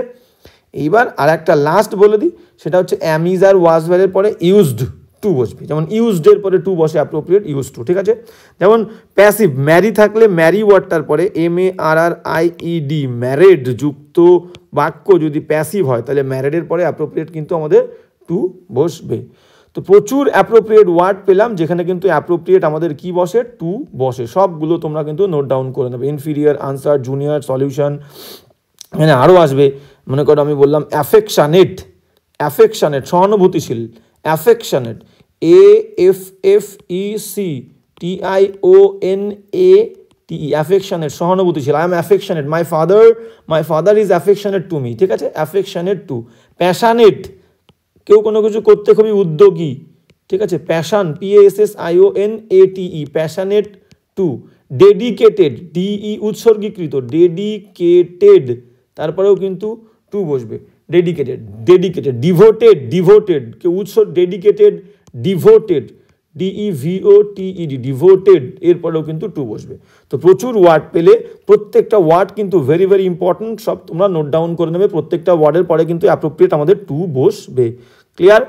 এইবার আর একটা লাস্ট বলে দিই, সেটা হচ্ছে অ্যামিজ আর ওয়াজ ভ্যারের পরে ইউজড টু বসবে, যেমন ইউজডের পরে টু বসে অ্যাপ্রোপ্রিয়েট ইউজ টু, ঠিক আছে। যেমন প্যাসিভ, ম্যারি থাকলে ম্যারি ওয়ার্ডটার পরে MARRIED, ম্যারেড যুক্ত বাক্য যদি প্যাসিভ হয় তাহলে ম্যারেডের পরে অ্যাপ্রোপ্রিয়েট কিন্তু আমাদের টু বসবে। তো প্রচুর অ্যাপ্রোপ্রিয়েট ওয়ার্ড পেলাম যেখানে কিন্তু অ্যাপ্রোপ্রিয়েট আমাদের কি বসে, টু বসে। সবগুলো তোমরা কিন্তু নোট ডাউন করে নেবে, ইনফিরিয়ার, আনসার, জুনিয়র, সলিউশন, এখানে আরও আসবে। মনে করো আমি বললাম অ্যাফেকশানেট, অ্যাফেকশানেট সহানুভূতিশীল, অ্যাফেকশানেট, AFFECTIONATE, অ্যাফেকশানেট সহানুভূতিশীল, I am affectionate, my father is affectionate to me, ঠিক আছে, অ্যাফেকশানেট টু। প্যাশানেট, কেউ কোনো কিছু করতে খুবই উদ্যোগী, ঠিক আছে, passion, PASSIONATE, passionate to. Dedicated, DE উৎসর্গীকৃত, ডেডিকেটেড, তারপরেও কিন্তু টু বসবে, ডেডিকেটেড, ডেডিকেটেড। ডিভোটেড, কেউ ডেডিকেটেড, ডিভোটেড, DEVOTED, ডিভোটেড, এরপরেও কিন্তু টু বসবে। তো প্রচুর ওয়ার্ড পেলে, প্রত্যেকটা ওয়ার্ড কিন্তু ভেরি ভেরি ইম্পর্টেন্ট, সব তোমরা নোট ডাউন করে নেবে, প্রত্যেকটা ওয়ার্ডের পরে কিন্তু অ্যাপ্রোপ্রিয়েট আমাদের টু বসবে, ক্লিয়ার।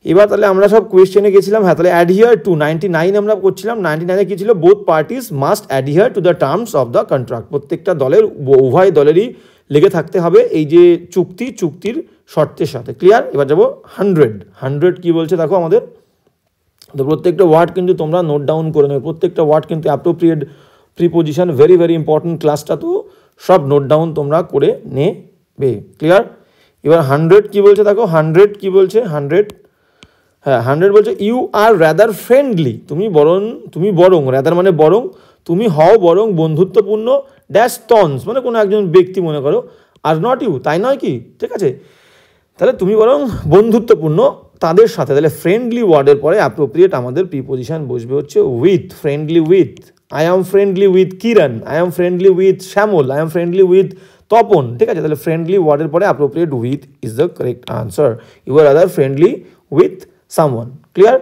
এবার তাহলে আমরা সব কোয়েশ্চেনে গেছিলাম। হ্যাঁ, তাহলে অ্যাডহিয়ার টু 99 আমরা করছিলাম। 99-এ কী ছিল, both parties must adhere to the terms of the contract, প্রত্যেকটা দলের, উভয় দলেরই লেগে থাকতে হবে এই যে চুক্তির শর্তের সাথে, ক্লিয়ার। এবার যাবো 100 কী বলছে দেখো আমাদের। তো প্রত্যেকটা ওয়ার্ড কিন্তু তোমরা নোট ডাউন করে নেবে, প্রত্যেকটা ওয়ার্ড কিন্তু appropriate preposition, very very important, ক্লাসটা তো সব নোট ডাউন তোমরা করে নেবে, ক্লিয়ার। এবার 100 কী বলছে দেখো, 100 কী বলছে, 100, হ্যাঁ 100 বলছে ইউ আর রাদার ফ্রেন্ডলি, তুমি বরং, রাদার মানে বরং, তুমি হও বরং বন্ধুত্বপূর্ণ, ড্যাশ টনস মানে কোনো একজন ব্যক্তি মনে করো, আর নট ইউ, তাই নয় কি, ঠিক আছে। তাহলে তুমি বরং বন্ধুত্বপূর্ণ তাদের সাথে, তাহলে ফ্রেন্ডলি ওয়ার্ডের পরে অ্যাপ্রোপ্রিয়েট আমাদের প্রিপোজিশন বসবে হচ্ছে with, friendly with. I am friendly with Kiran, I am friendly with Shyamal, I am friendly with Tapan, ঠিক আছে। তাহলে ফ্রেন্ডলি ওয়ার্ডের পরে appropriate with is the correct answer. You are rather friendly with someone, clear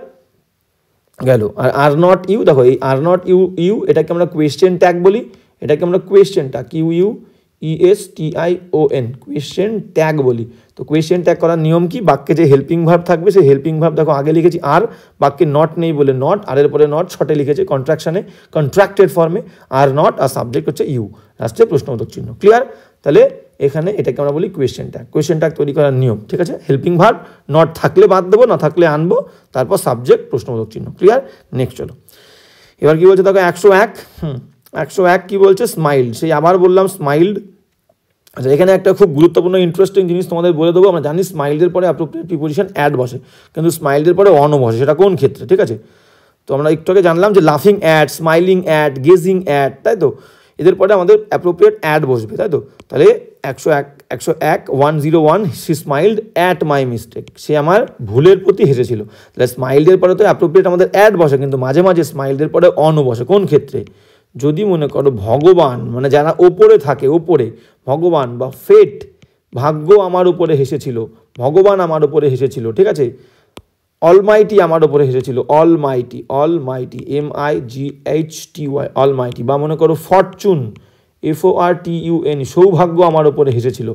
গেল। আর নট ইউ, দেখো এই are not you এটাকে আমরা কোয়েশ্চেন ট্যাগ বলি, এটাকে আমরা question tag, QUESTION, question tag বলি। তো কোয়েশ্চেন ট্যাগ করার নিয়ম কি, বাক্যে যে হেল্পিং ভার্ব থাকবে সেই হেল্পিং ভার্ব দেখো আগে লিখেছি আর, বাক্যে নট নেই বলে নট, আর এর পরে নট শর্টে লিখেছে কন্ট্রাকশনে, কন্ট্রাক্টেড ফর্মে, আর নট, আর সাবজেক্ট হচ্ছে ইউ, লাস্টে প্রশ্নবোধক চিহ্ন, ক্লিয়ার। তাহলে এখানে এটাকে আমরা বলি কোয়েশ্চেন ট্যাগ, কোয়েশ্চেন ট্যাগ তৈরি করার নিয়ম, ঠিক আছে। হেল্পিং ভার্ব নট থাকলে বাদ দেবো, না থাকলে আনবো, তারপর সাবজেক্ট প্রশ্নবোধক চিহ্ন, ক্লিয়ার। নেক্সট চলো, এবার কী বলছে দেখো 101, 101 কী বলছে, স্মাইল্ড, সেই আবার বললাম স্মাইল্ড। আচ্ছা, এখানে একটা খুব গুরুত্বপূর্ণ ইন্টারেস্টিং জিনিস তোমাদের বলে দেবো। আমরা জানি স্মাইল্ডের পরে অ্যাপ্রোপ্রিয়েট প্রিপোজিশন অ্যাড বসে, কিন্তু স্মাইল্ডের পরে অনও বসে, সেটা কোন ক্ষেত্রে, ঠিক আছে। তো আমরা একটু আগে জানলাম যে লাফিং at, smiling at, gazing at, তাই তো, এদের পরে আমাদের অ্যাপ্রোপ্রিয়েট অ্যাড বসবে, তাই তো। তাহলে 101 she smiled at my mistake, সে আমার ভুলের প্রতি হেসেছিল। তাহলে স্মাইল্ডের পরে তো অ্যাপ্রোপ্রিয়েট আমাদের অ্যাড বসে, কিন্তু মাঝে মাঝে স্মাইল্ডের পরে অনও বসে, কোন ক্ষেত্রে, যদি মনে করো ভগবান মানে যারা ওপরে থাকে, ওপরে ভগবান, বা ফেট ভাগ্য আমার উপরে হেসেছিল, ভগবান আমার উপরে হেসেছিল, ঠিক আছে। অলমাইটি আমার উপরে হেসেছিল, অলমাইটি, MIGHTY, অলমাইটি। বা মনে করো ফরচুন, FORTUN, সৌভাগ্য আমার উপরে হেসেছিল।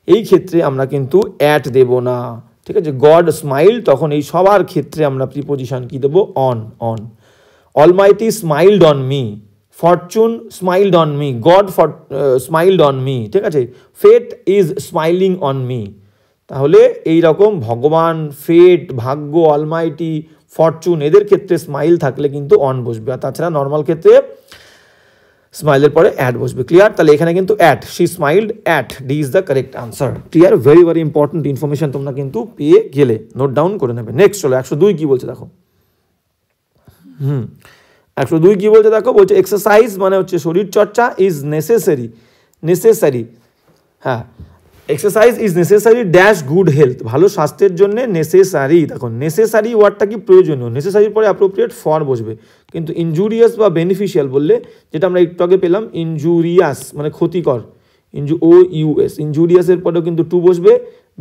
এই ক্ষেত্রে আমরা কিন্তু অ্যাট দেব না, ঠিক আছে। গড স্মাইল, তখন এই সবার ক্ষেত্রে আমরা প্রিপোজিশন কি দেবো, on. Almighty স্মাইলড on me, Fortune স্মাইলড on me, god স্মাইলড on me, ঠিক আছে। ফেট ইজ স্মাইলিং অন মি। তাহলে এই রকম ভগবান, ফেট, ভাগ্য, অলমাইটি, ফরচুন, এদের ক্ষেত্রে স্মাইল থাকলে কিন্তু অন বসবে, আর তাছাড়া নর্মাল ক্ষেত্রে স্মাইলের পরে অ্যাড বসবে, ক্লিয়ার। তাহলে এখানে কিন্তু at, she স্মাইলড at, D is the correct answer, clear. Very very important information তোমরা কিন্তু পেয়ে গেলে, নোট ডাউন করে নেবে। নেক্সট চলো 102 কি বলছে দেখো। 102 কি বলছে দেখো, বলছে এক্সারসাইজ মানে হচ্ছে শরীর চর্চা, ইজ নেসেসারি, হ্যাঁ exercise is necessary dash good health, ভালো স্বাস্থ্যের জন্য নেসেসারি। দেখো নেসেসারি ওয়ার্ডটা কি প্রয়োজনীয়, নেসেসারির পরে অ্যাপ্রোপ্রিয়েট ফর বসবে, কিন্তু ইনজুরিয়াস বা বেনিফিশিয়াল বললে যেটা আমরা একটু আগে পেলাম ইনজুরিয়াস মানে ক্ষতিকর, OUS, ইনজুরিয়াসের পরেও কিন্তু টু বসবে,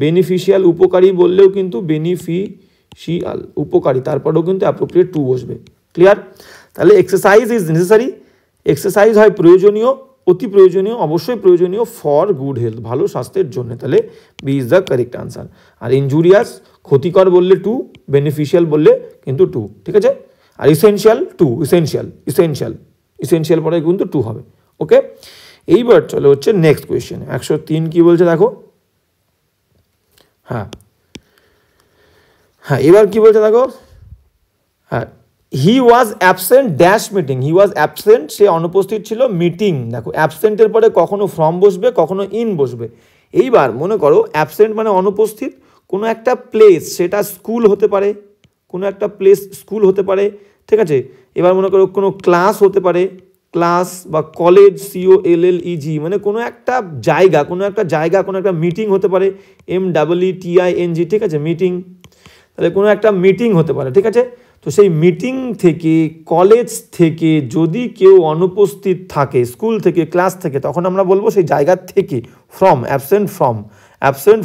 বেনিফিশিয়াল উপকারী বললেও কিন্তু বেনিফিশিয়াল উপকারী তারপরেও কিন্তু অ্যাপ্রোপ্রিয়েট টু বসবে। ক্লিয়ার? তাহলে এক্সারসাইজ ইজ নেসেসারি, এক্সারসাইজ হয় প্রয়োজনীয়, অতি প্রয়োজনীয়, অবশ্যই প্রয়োজনীয় ফর গুড হেলথ, ভালো স্বাস্থ্যের জন্য, তাহলে B is the correct answer. আর ইনজুরিয়াস ক্ষতিকর বললে টু, বেনিফিশিয়াল বললে কিন্তু টু, ঠিক আছে। আর ইসেনশিয়াল টু, ইসেনশিয়াল পরে কিন্তু টু হবে। ওকে, এইবার চলো হচ্ছে নেক্সট কোয়েশ্চেন। 103 কি বলছে দেখো। হ্যাঁ, এবার কি বলছে দেখো। হ্যাঁ, he was absent dash meeting, he was absent সে অনুপস্থিত ছিল মিটিং। দেখো অ্যাবসেন্টের পরে কখনো ফ্রম বসবে, কখনো ইন বসবে। এইবার মনে করো অ্যাবসেন্ট মানে অনুপস্থিত, কোনো একটা প্লেস, সেটা স্কুল হতে পারে, কোনো একটা প্লেস স্কুল হতে পারে, ঠিক আছে। এবার মনে করো কোনো ক্লাস হতে পারে, ক্লাস বা কলেজ, COLLEG মানে কোনো একটা জায়গা, কোনো একটা মিটিং হতে পারে, MEETING, ঠিক আছে, মিটিং। তাহলে কোনো একটা মিটিং হতে পারে, ঠিক আছে। তো সেই মিটিং থেকে, কলেজ থেকে যদি কেউ অনুপস্থিত থাকে, স্কুল থেকে, ক্লাস থেকে, তখন আমরা বলবো সেই জায়গা থেকে from, absent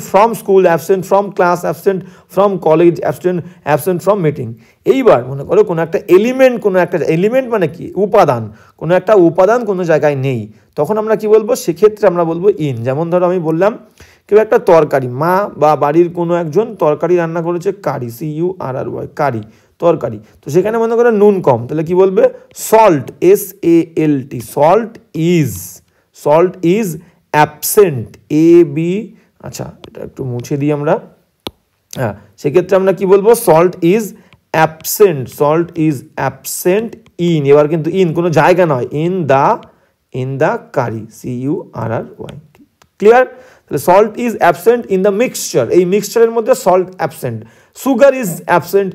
from school, absent from class, absent from college, absent from meeting. এইবার মনে করো কোনো একটা এলিমেন্ট মানে কি উপাদান, কোনো একটা উপাদান কোনো জায়গায় নেই, তখন আমরা কি বলবো, সেক্ষেত্রে আমরা বলবো ইন। যেমন ধরো আমি বললাম কেউ একটা তরকারি, মা বা বাড়ির কোনো একজন তরকারি রান্না করেছে, কারি, CURRY, কারি, তরকারি। তো সেখানে মনে করো নুন কম, তাহলে কি বলবে, salt, SALT, salt is absent, AB, আচ্ছা এটা একটু মুছে দিই আমরা। হ্যাঁ, সেক্ষেত্রে আমরা কি বলবো, সল্ট ইজ অ্যাবসেন্ট ইন। এবার কিন্তু ইন কোনো জায়গা নয়, in the curry, CURRY। Clear? তাহলে salt is absent in the mixture, এই মিক্সচারের মধ্যে salt absent. Sugar is absent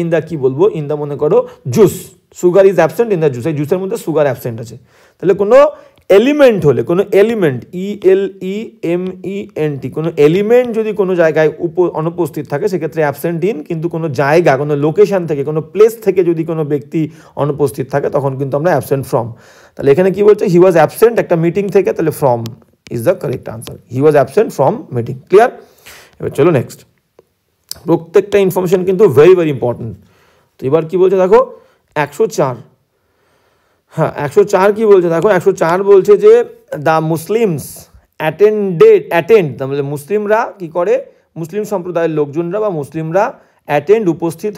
in the কি বলবো, ইন দ্য মনে করো juice, sugar is absent in the juice, এই জুসের মধ্যে সুগার অ্যাবসেন্ট আছে। তাহলে কোনো এলিমেন্ট হলে, কোনো এলিমেন্ট, ELEMENT, কোনো এলিমেন্ট যদি কোনো জায়গায় অনুপস্থিত থাকে সেক্ষেত্রে অ্যাবসেন্ট ইন, কিন্তু কোনো জায়গা, কোনো লোকেশন থেকে, কোনো প্লেস থেকে যদি কোনো ব্যক্তি অনুপস্থিত থাকে তখন কিন্তু আমরা অ্যাবসেন্ট ফ্রম। তাহলে এখানে কি বলছে, হি ওয়াজ অ্যাবসেন্ট একটা মিটিং থেকে, তাহলে from is the correct answer, he was absent from meeting. Clear? এবার চলো নেক্সট। প্রত্যেকটা ইনফরমেশন কিন্তু ভেরি ইম্পর্টেন্ট। তো এবার কি বলছে দেখো 104। হ্যাঁ, 104 কি বলছে দেখো। 104 বলছে যে দ্য মুসলিমস অ্যাটেন্ড, তাহলে মুসলিমরা কি করে, মুসলিম সম্প্রদায়ের লোকজনরা বা মুসলিমরা উপস্থিত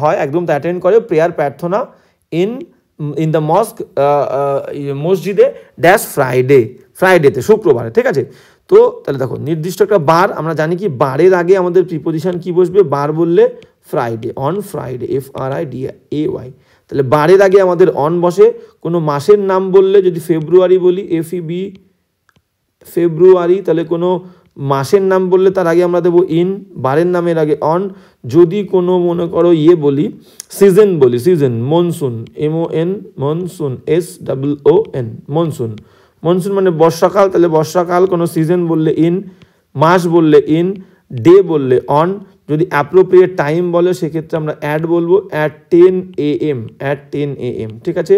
হয় একদম, অ্যাটেন্ড করে প্রেয়ার, প্রার্থনা ইন দ্য মসজিদে ড্যাশ ফ্রাইডেতে, শুক্রবারে, ঠিক আছে। তো তাহলে দেখো নির্দিষ্ট একটা বার, আমরা জানি কি বারের আগে আমাদের প্রিপোজিশন কি বসবে, বার বললে ফ্রাইডে, অন ফ্রাইডে, FRIDAY। তাহলে বারের আগে আমাদের অন বসে। কোনো মাসের নাম বললে, যদি ফেব্রুয়ারি বলি, FEB, ফেব্রুয়ারি, তাহলে কোনো মাসের নাম বললে তার আগে আমরা দেবো ইন, বারের নামের আগে অন। যদি কোনো মনে করো বলি, সিজন বলি, season, monsoon, MON, monsoon, SOON, monsoon মানে বর্ষাকাল, তাহলে বর্ষাকাল, কোনো সিজন বললে ইন, মাস বললে ইন, ডে বললে অন। যদি অ্যাপ্রোপ্রিয়েট টাইম বলে সেক্ষেত্রে আমরা অ্যাট বলবো, at 10 AM, ঠিক আছে।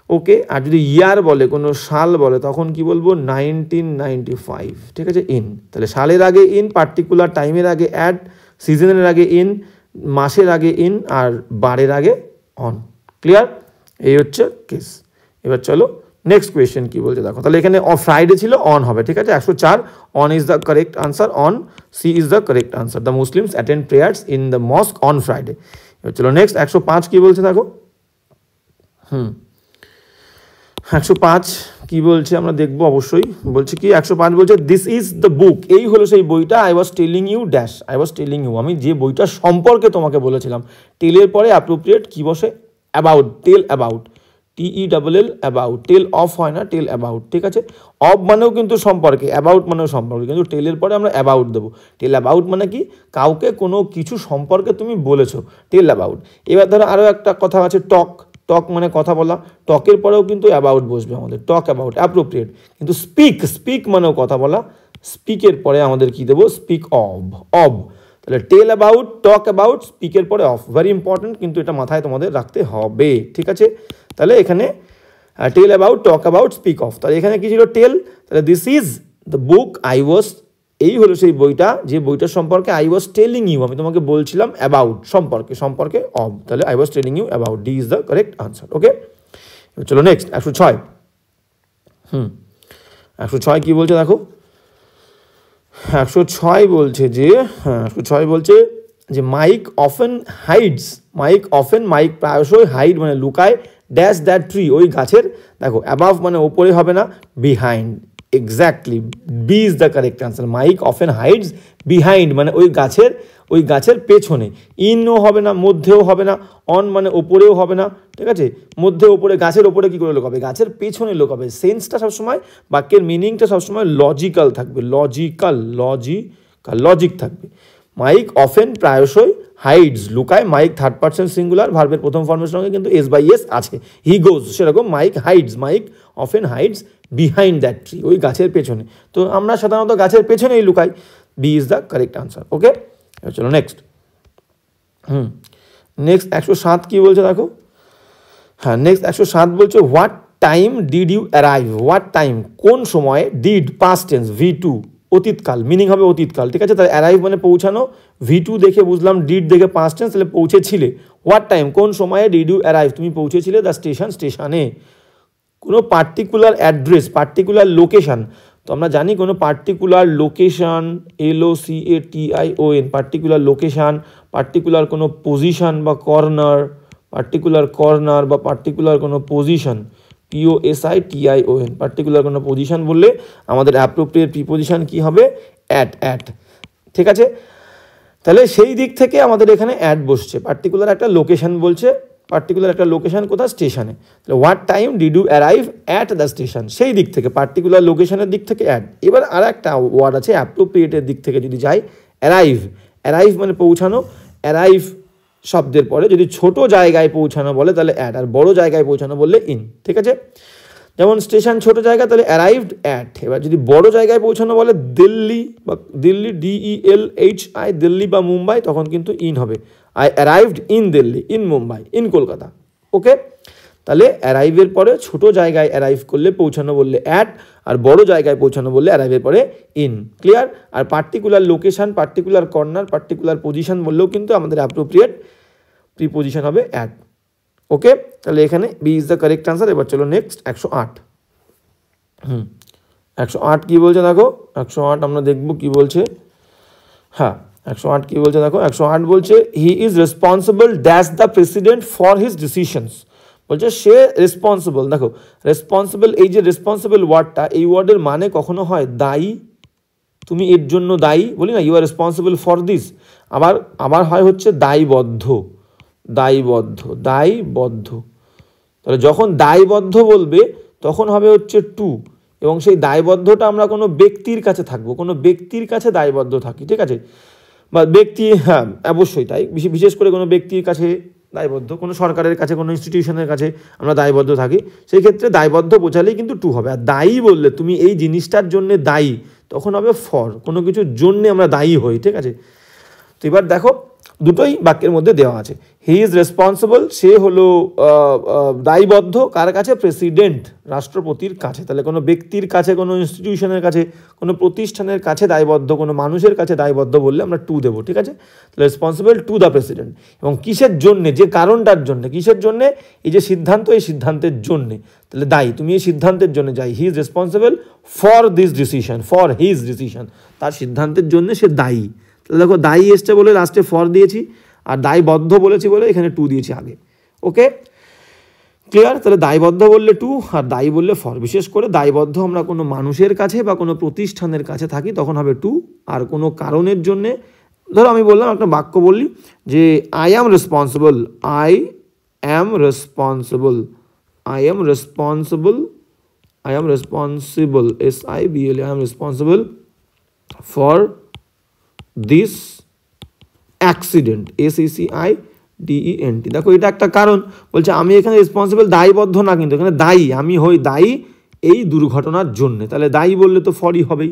ওকে, আর যদি ইয়ার বলে, কোনো সাল বলে, তখন কি বলবো, 1995, ঠিক আছে, ইন। তাহলে সালের আগে ইন, পার্টিকুলার টাইমের আগে অ্যাট, সিজনের আগে ইন, মাসের আগে ইন, আর বারের আগে অন। ক্লিয়ার? এই হচ্ছে কেস। এবার চলো নেক্সট কোয়েশ্চেন কি বলছে দেখো। তাহলে এখানে ফ্রাইডে ছিল, অন হবে, ঠিক আছে। 104 on is the correct answer, on, C is the correct answer. The Muslims attend prayers in the mosque on Friday. এবার চলো নেক্সট 105 কি বলছে দেখো। 105 কি বলছে আমরা দেখবো অবশ্যই। বলছে কি 105 বলছে দিস ইজ দ্য বুক, এই হলো সেই বইটা, আই ওয়াজ টেলিং ইউ, আমি যে বইটা সম্পর্কে তোমাকে বলেছিলাম। টেলের পরে অ্যাপ্রোপ্রিয়েট কি বসে, about, tell about, TELL about, tell of হয় না, টেল অ্যাবাউট, ঠিক আছে। অফ মানেও কিন্তু সম্পর্কে, অ্যাবাউট মানেও সম্পর্কে, কিন্তু টেলের পরে আমরা অ্যাবাউট দেবো। টেল অ্যাবাউট মানে কি, কাউকে কোনো কিছু সম্পর্কে তুমি বলেছো, টেল অ্যাবাউট। এবার ধরো আরও একটা কথা আছে, টক, টক মানে কথা বলা, টকের পরেও কিন্তু অ্যাবাউট বসবে আমাদের, টক অ্যাবাউট অ্যাপ্রোপ্রিয়েট। কিন্তু স্পিক মানেও কথা বলা, স্পিকের পরে আমাদের কি দেবো, স্পিক অব। তাহলে টেল অ্যাবাউট, টক অ্যাবাউট, স্পিকের পরে অফ, ভেরি ইম্পর্টেন্ট, কিন্তু এটা মাথায় তোমাদের রাখতে হবে, ঠিক আছে। তাহলে এখানে tell about, talk about, speak of. তাহলে এখানে কি ছিল, টেল, তাহলে this is the book I was, এই হলো সেই বইটা যে বইটার সম্পর্কে আই ওয়াজ টেলিং ইউ, আমি তোমাকে বলছিলাম অ্যাবাউট, সম্পর্কে অব, তাহলে I was telling you about, D is the correct answer. Okay, চলো নেক্সট 106। 106 কি বলছে দেখো, 106 বলছে যে, 106 বলছে যে মাইক অফেন হাইডস, মাইক প্রায়শই, হাইড মানে লুকায়, ড্যাশ দ্যাট ট্রি ওই গাছের, দেখো অ্যাবাভ মানে ওপরে হবে না, behind, exactly, B is the correct answer. Mike often hides behind মানে ওই গাছের পেছনে, ইনও হবে না, মধ্যেও হবে না, অন মানে ওপরেও হবে না, ঠিক আছে, মধ্যে ওপরে, গাছের ওপরে কী করে লোকাবে, গাছের পেছনে লোকাবে। সেন্সটা সবসময়, বাক্যের মিনিংটা সবসময় লজিক্যাল থাকবে, লজিক থাকবে। মাইক অফেন প্রায়শই, হাইডস লুকায়, মাইক থার্ড পারসন সিঙ্গুলার, ভার্বের প্রথম ফর্মের সঙ্গে কিন্তু এস বাই এস আছে, হি গোজ, সেরকম Mike hides, Mike often hides behind that tree ওই গাছের পেছনে। তো আমরা সাধারণত গাছের পেছনেই লুকাই, B is the correct answer. Okay, চলো নেক্সট। নেক্সট 107 কি বলছে দেখো, নেক্সট 107 বলছে what time did you arrive, what time কোন সময়ে, ডিড পাস্ট টেন্স, V2 অতীতকাল, মিনিং হবে অতীতকাল, ঠিক আছে। তাহলে অ্যারাইভ মানে পৌঁছানো, V2 দেখে বুঝলাম, ডিড দেখে পাস্ট টেন্স, তাহলে পৌঁছেছিলে। হোয়াট টাইম কোন সময়ে, ডিড ইউ অ্যারাইভ তুমি পৌঁছেছিলে, দ্য স্টেশন স্টেশনে। কোনো পার্টিকুলার অ্যাড্রেস, পার্টিকুলার লোকেশান, তো আমরা জানি কোনো particular location, LOCATION, particular location, particular কোনো পজিশান বা কর্নার, বা পার্টিকুলার কোনো পজিশান, POSITION, পার্টিকুলার কোনো পজিশান বললে আমাদের অ্যাপ্রোপ্রিয়েট প্রিপোজিশান কি হবে, অ্যাট, ঠিক আছে। তাহলে সেই দিক থেকে আমাদের এখানে অ্যাট বসছে, পার্টিকুলার একটা লোকেশান বলছে, পার্টিকুলার একটা লোকেশান কোথায়, স্টেশনে। তাহলে what time did you arrive at the station, সেই দিক থেকে, পার্টিকুলার লোকেশনের দিক থেকে অ্যাট। এবার আর একটা ওয়ার্ড আছে অ্যাপ্রোপ্রিয়েটের দিক থেকে যদি যাই, অ্যারাইভ মানে পৌঁছানো, অ্যারাইভ শব্দের পরে যদি ছোট জায়গায় পৌঁছানো বলে তাহলে অ্যাট, আর বড় জায়গায় পৌঁছানো বললে ইন, ঠিক আছে। যেমন স্টেশন ছোট জায়গা, তাহলে অ্যারাইভড অ্যাট। এবার যদি বড় জায়গায় পৌঁছানো বলে দিল্লি DELHI, দিল্লি বা মুম্বাই, তখন কিন্তু ইন হবে, I arrived in Delhi, in Mumbai, in Kolkata. Okay, তাহলে অ্যারাইভের পরে ছোট জায়গায় অ্যারাইভ করলে পৌঁছানো বললে অ্যাট, আর বড় জায়গায় পৌঁছানো বললে অ্যারাইভের পরে ইন, ক্লিয়ার। আর particular location, particular corner, particular position বললেও কিন্তু আমাদের অ্যাপ্রোপ্রিয়েট প্রিপোজিশন হবে অ্যাট। ওকে, তাহলে এখানে B is the correct answer. এবার চলো নেক্সট 108। 108 কি বলছে দেখো, 108 আমরা দেখব কি বলছে। 108 কি বলছে দেখো, 108 বলছে he is responsible dash the president for his decisions, বলছে সে রেসপন্সিবল। দেখো রেসপন্সিবল, এই যে রেসপন্সিবল ওয়ার্ডটা, এই ওয়ার্ডের মানে কখনো হয় দায়ী, তুমি এর জন্য দায়ী, বলি না you are responsible for this, আবার হয় হচ্ছে দায়বদ্ধ। তাহলে যখন দায়বদ্ধ বলবে তখন হবে হচ্ছে টু, এবং সেই দায়বদ্ধটা আমরা কোনো ব্যক্তির কাছে থাকবো, কোনো ব্যক্তির কাছে দায়বদ্ধ থাকি, ঠিক আছে, বা ব্যক্তি, অবশ্যই তাই, বিশেষ করে কোনো ব্যক্তির কাছে দায়বদ্ধ, কোনো সরকারের কাছে, কোনো ইনস্টিটিউশনের কাছে আমরা দায়বদ্ধ থাকি, সেই ক্ষেত্রে দায়বদ্ধ বোঝালেই কিন্তু টু হবে। আর দায়ী বললে, তুমি এই জিনিসটার জন্য দায়ী, তখন হবে ফর, কোনো কিছুর জন্যে আমরা দায়ী হই, ঠিক আছে। তো এবার দেখো দুটোই বাক্যের মধ্যে দেওয়া আছে, হি ইজ রেসপন্সিবল, সে হলো দায়বদ্ধ, কার কাছে, প্রেসিডেন্ট, রাষ্ট্রপতির কাছে। তাহলে কোনো ব্যক্তির কাছে, কোনো ইনস্টিটিউশনের কাছে, কোনো প্রতিষ্ঠানের কাছে দায়বদ্ধ, কোনো মানুষের কাছে দায়বদ্ধ বললে আমরা টু দেবো, ঠিক আছে। তাহলে রেসপন্সিবল টু দ্য প্রেসিডেন্ট, এবং কিসের জন্যে, যে কারণটার জন্যে, কিসের জন্যে, এই যে সিদ্ধান্ত, এই সিদ্ধান্তের জন্যে, তাহলে দায়ী, তুমি এই সিদ্ধান্তের জন্য যাই, he is responsible for this decision, for his decision, তার সিদ্ধান্তের জন্য সে দায়ী। তাহলে দেখো দায়ী এসছে বলে লাস্টে ফর দিয়েছি, আর দায়বদ্ধ বলেছি বলে এখানে টু দিয়েছি আগে। ওকে, ক্লিয়ার। তাহলে দায়বদ্ধ বললে টু, আর দায়ী বললে ফর। বিশেষ করে দায়বদ্ধ আমরা কোনো মানুষের কাছে বা কোনো প্রতিষ্ঠানের কাছে থাকি, তখন হবে টু। আর কোনো কারণের জন্যে, ধরো আমি বললাম একটা বাক্য বললি যে I am responsible, SIBL, I am responsible for this accident, DENT। দেখো এটা একটা কারণ, বলছে আমি এখানে রেসপন্সিবল দায়বদ্ধ না, কিন্তু এখানে দায়ী, আমি হই দায়ী এই দুর্ঘটনার জন্য, তাহলে দায়ী বললে তো ফরই হবেই,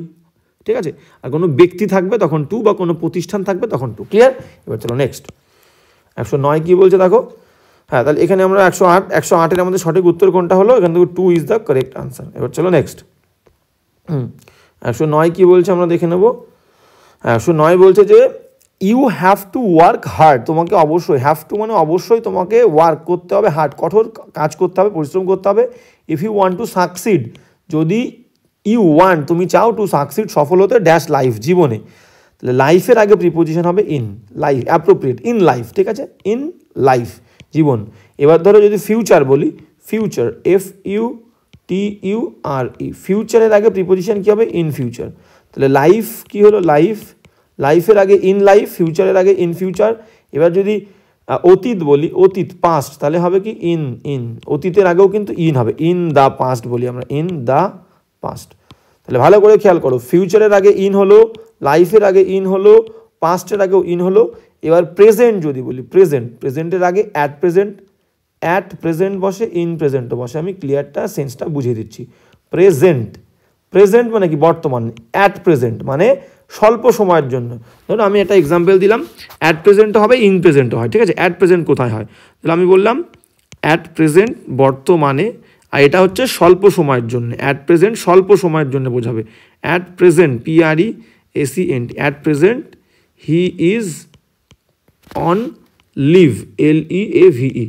ঠিক আছে। আর কোনো ব্যক্তি থাকবে তখন টু, বা কোনো প্রতিষ্ঠান থাকবে তখন টু। ক্লিয়ার? এবার চলো নেক্সট। 109 কি বলছে দেখো। হ্যাঁ, তাহলে এখানে আমরা 108 এর আমাদের সঠিক উত্তর কোনটা হলো, এখান থেকে 2 ইজ দ্য কারেক্ট আনসার। এবার চলো নেক্সট। 109 কি বলছে আমরা দেখে নেব। 109 বলছে যে you have to work hard, তোমাকে অবশ্যই, হ্যাভ টু মানে অবশ্যই তোমাকে ওয়ার্ক করতে হবে, হার্ড কঠোর কাজ করতে হবে, পরিশ্রম করতে হবে। If you want to succeed, যদি ইউ ওয়ান্ট তুমি চাও, টু সাকসিড সফল হতে, ড্যাশ লাইফ জীবনে, তাহলে লাইফের আগে প্রিপোজিশন হবে in, life appropriate, in life, ঠিক আছে, ইন লাইফ জীবন। এবার ধরো যদি ফিউচার বলি, ফিউচার FUTURE, ফিউচারের আগে প্রিপোজিশন কী হবে, ইন ফিউচার। তাহলে লাইফ কি হলো, লাইফ, লাইফের আগে ইন লাইফ, ফিউচারের আগে ইন ফিউচার। এবার যদি অতীত বলি, অতীত পাস্ট, তাহলে হবে কি ইন, অতীতের আগেও কিন্তু ইন হবে, ইন দ্য পাস্ট বলি আমরা, ইন দ্য পাস্ট। তাহলে ভালো করে খেয়াল করো, ফিউচারের আগে ইন হলো, লাইফের আগে ইন হলো, পাস্টের আগেও ইন হলো। এবার প্রেজেন্ট যদি বলি, প্রেজেন্টের আগে অ্যাট প্রেজেন্ট বসে, ইন প্রেজেন্টও বসে। আমি ক্লিয়ারটা সেন্সটা বুঝিয়ে দিচ্ছি। প্রেজেন্ট মানে কি, বর্তমান। অ্যাট প্রেজেন্ট মানে স্বল্প সময়ের জন্য। ধরুন আমি একটা এক্সাম্পল দিলাম, অ্যাট প্রেজেন্টও হবে, ইন প্রেজেন্টও হয়, ঠিক আছে। অ্যাট প্রেজেন্ট কোথায় হয়, তাহলে আমি বললাম অ্যাট প্রেজেন্ট বর্তমানে, আর এটা হচ্ছে স্বল্প সময়ের জন্য, অ্যাট প্রেজেন্ট স্বল্প সময়ের জন্য বোঝাবে। At present PRESENT, at present he is on leave, LEAVE,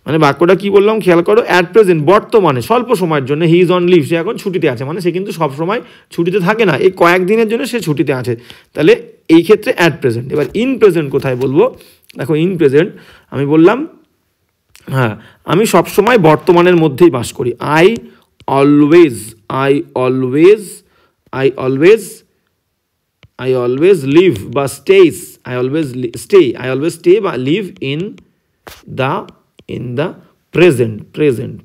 মানে বাক্যটা কি বললাম খেয়াল করো, অ্যাট প্রেজেন্ট বর্তমানে স্বল্প সময়ের জন্য, হি ইজ অন লিভ, সে এখন ছুটিতে আছে, মানে সে কিন্তু সব সময় ছুটিতে থাকে না, এই কয়েকদিনের জন্য সে ছুটিতে আছে, তাহলে এই ক্ষেত্রে অ্যাট প্রেজেন্ট। এবার ইন প্রেজেন্ট কোথায় বলবো, দেখো ইন প্রেজেন্ট আমি বললাম, হ্যাঁ আমি সবসময় বর্তমানের মধ্যেই বাস করি। আই অলওয়েজ লিভ বা স্টেস, আই অলওয়েজ স্টে বা live in the present, PRESENT,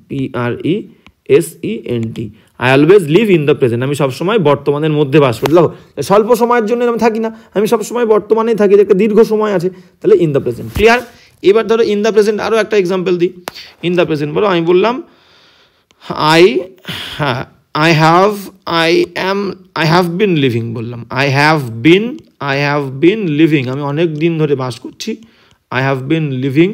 I always live in the present, আমি সবসময় বর্তমানের মধ্যে বাস করি। দেখো স্বল্প সময়ের জন্য আমি থাকি না, আমি সবসময় বর্তমানেই থাকি, একটা দীর্ঘ সময় আছে, তাহলে ইন দ্য প্রেজেন্ট। ক্লিয়ার? এবার ধরো ইন দ্য প্রেজেন্ট আরও একটা এক্সাম্পল দিই। ইন দ্য প্রেজেন্ট বলো, আমি বললাম আই হ্যাভ বিন লিভিং, বললাম আই হ্যাভ বিন লিভিং, আমি অনেক দিন ধরে বাস করছি। I have been living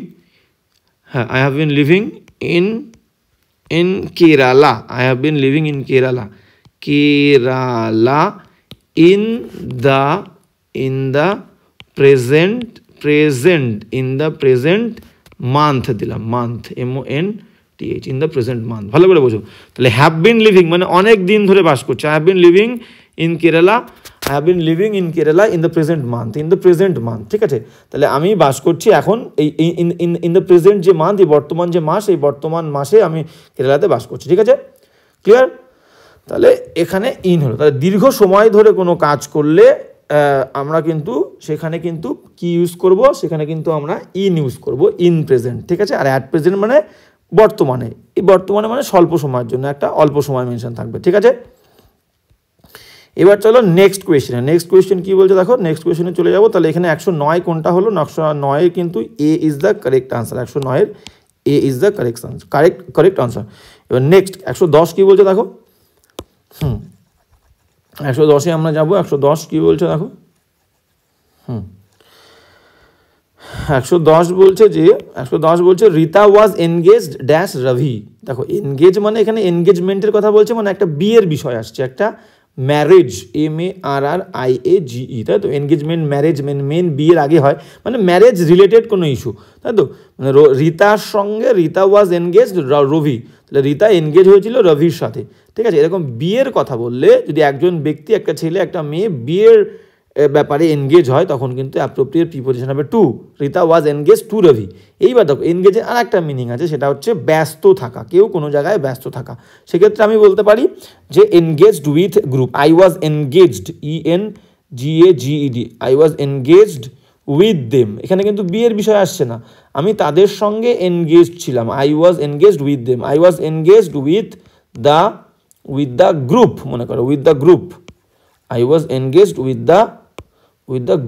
in Kerala, I have been living in Kerala in the present month দিলাম, month MONTH, in the present month, ভালো করে বোঝো। তাহলে হ্যাভ বিন লিভিং মানে অনেক দিন ধরে বাস করছে, I have been living in Kerala in the present month, ঠিক আছে। তাহলে আমি বাস করছি এখন এই ইন দ্য প্রেজেন্ট যে মান্থ, এই বর্তমান যে মাস, এই বর্তমান মাসে আমি কেরালাতে বাস করছি, ঠিক আছে। ক্লিয়ার? তাহলে এখানে ইন হলো, তাহলে দীর্ঘ সময় ধরে কোনো কাজ করলে আমরা কিন্তু সেখানে কিন্তু কি ইউজ করব, সেখানে কিন্তু আমরা ইন ইউজ করব, ইন প্রেজেন্ট, ঠিক আছে। আর অ্যাট প্রেজেন্ট মানে বর্তমানে, এই বর্তমানে মানে স্বল্প সময়ের জন্য একটা অল্প সময় মেনশন থাকবে, ঠিক আছে। এবার চলো নেক্সট কোয়েশ্চেন কি বলছে দেখো, নেক্সট কোয়েশ্চেনে চলে যাবো। তাহলে এখানে 109 কোনটা হলো, 109 কিন্তু A is the correct answer, 109 A is the correct answer. এবার নেক্সট 110 কি বলছে দেখো, 110-এ আমরা যাবো। 110 কি বলছে দেখো, 110 বলছে রীতা ওয়াজ এনগেজড ড্যাশ রবি। দেখো এনগেজ মানে এখানে এনগেজমেন্টের কথা বলছে, মানে একটা বিয়ের বিষয় আসছে, একটা ম্যারেজ, MARRIAGE, তাই তো। এনগেজমেন্ট ম্যারেজ মেন বিয়ের আগে হয়, মানে ম্যারেজ রিলেটেড কোনো ইস্যু, তাই তো। মানে রীতার সঙ্গে, রীতা ওয়াজ এনগেজড রবি, তাহলে রীতা এনগেজ হয়েছিল রবির সাথে, ঠিক আছে। এরকম বিয়ের কথা বললে, যদি একজন ব্যক্তি, একটা ছেলে একটা মেয়ে বিয়ের ব্যাপারে এনগেজ হয়, তখন কিন্তু অ্যাপ্রোপ্রিয়েট প্রিপোজিশন হবে টু। রীতা ওয়াজ এনগেজ টু রবি। এইবার দেখো এনগেজের আর একটা মিনিং আছে, সেটা হচ্ছে ব্যস্ত থাকা, কেউ কোনো জায়গায় ব্যস্ত থাকা। সেক্ষেত্রে আমি বলতে পারি যে engaged with group, I was engaged, ENGAGED, I was engaged with them. এখানে কিন্তু বিয়ের বিষয় আসছে না, আমি তাদের সঙ্গে এনগেজড ছিলাম, I was engaged with them. I was engaged with the group, মনে করো with the group, I was engaged with the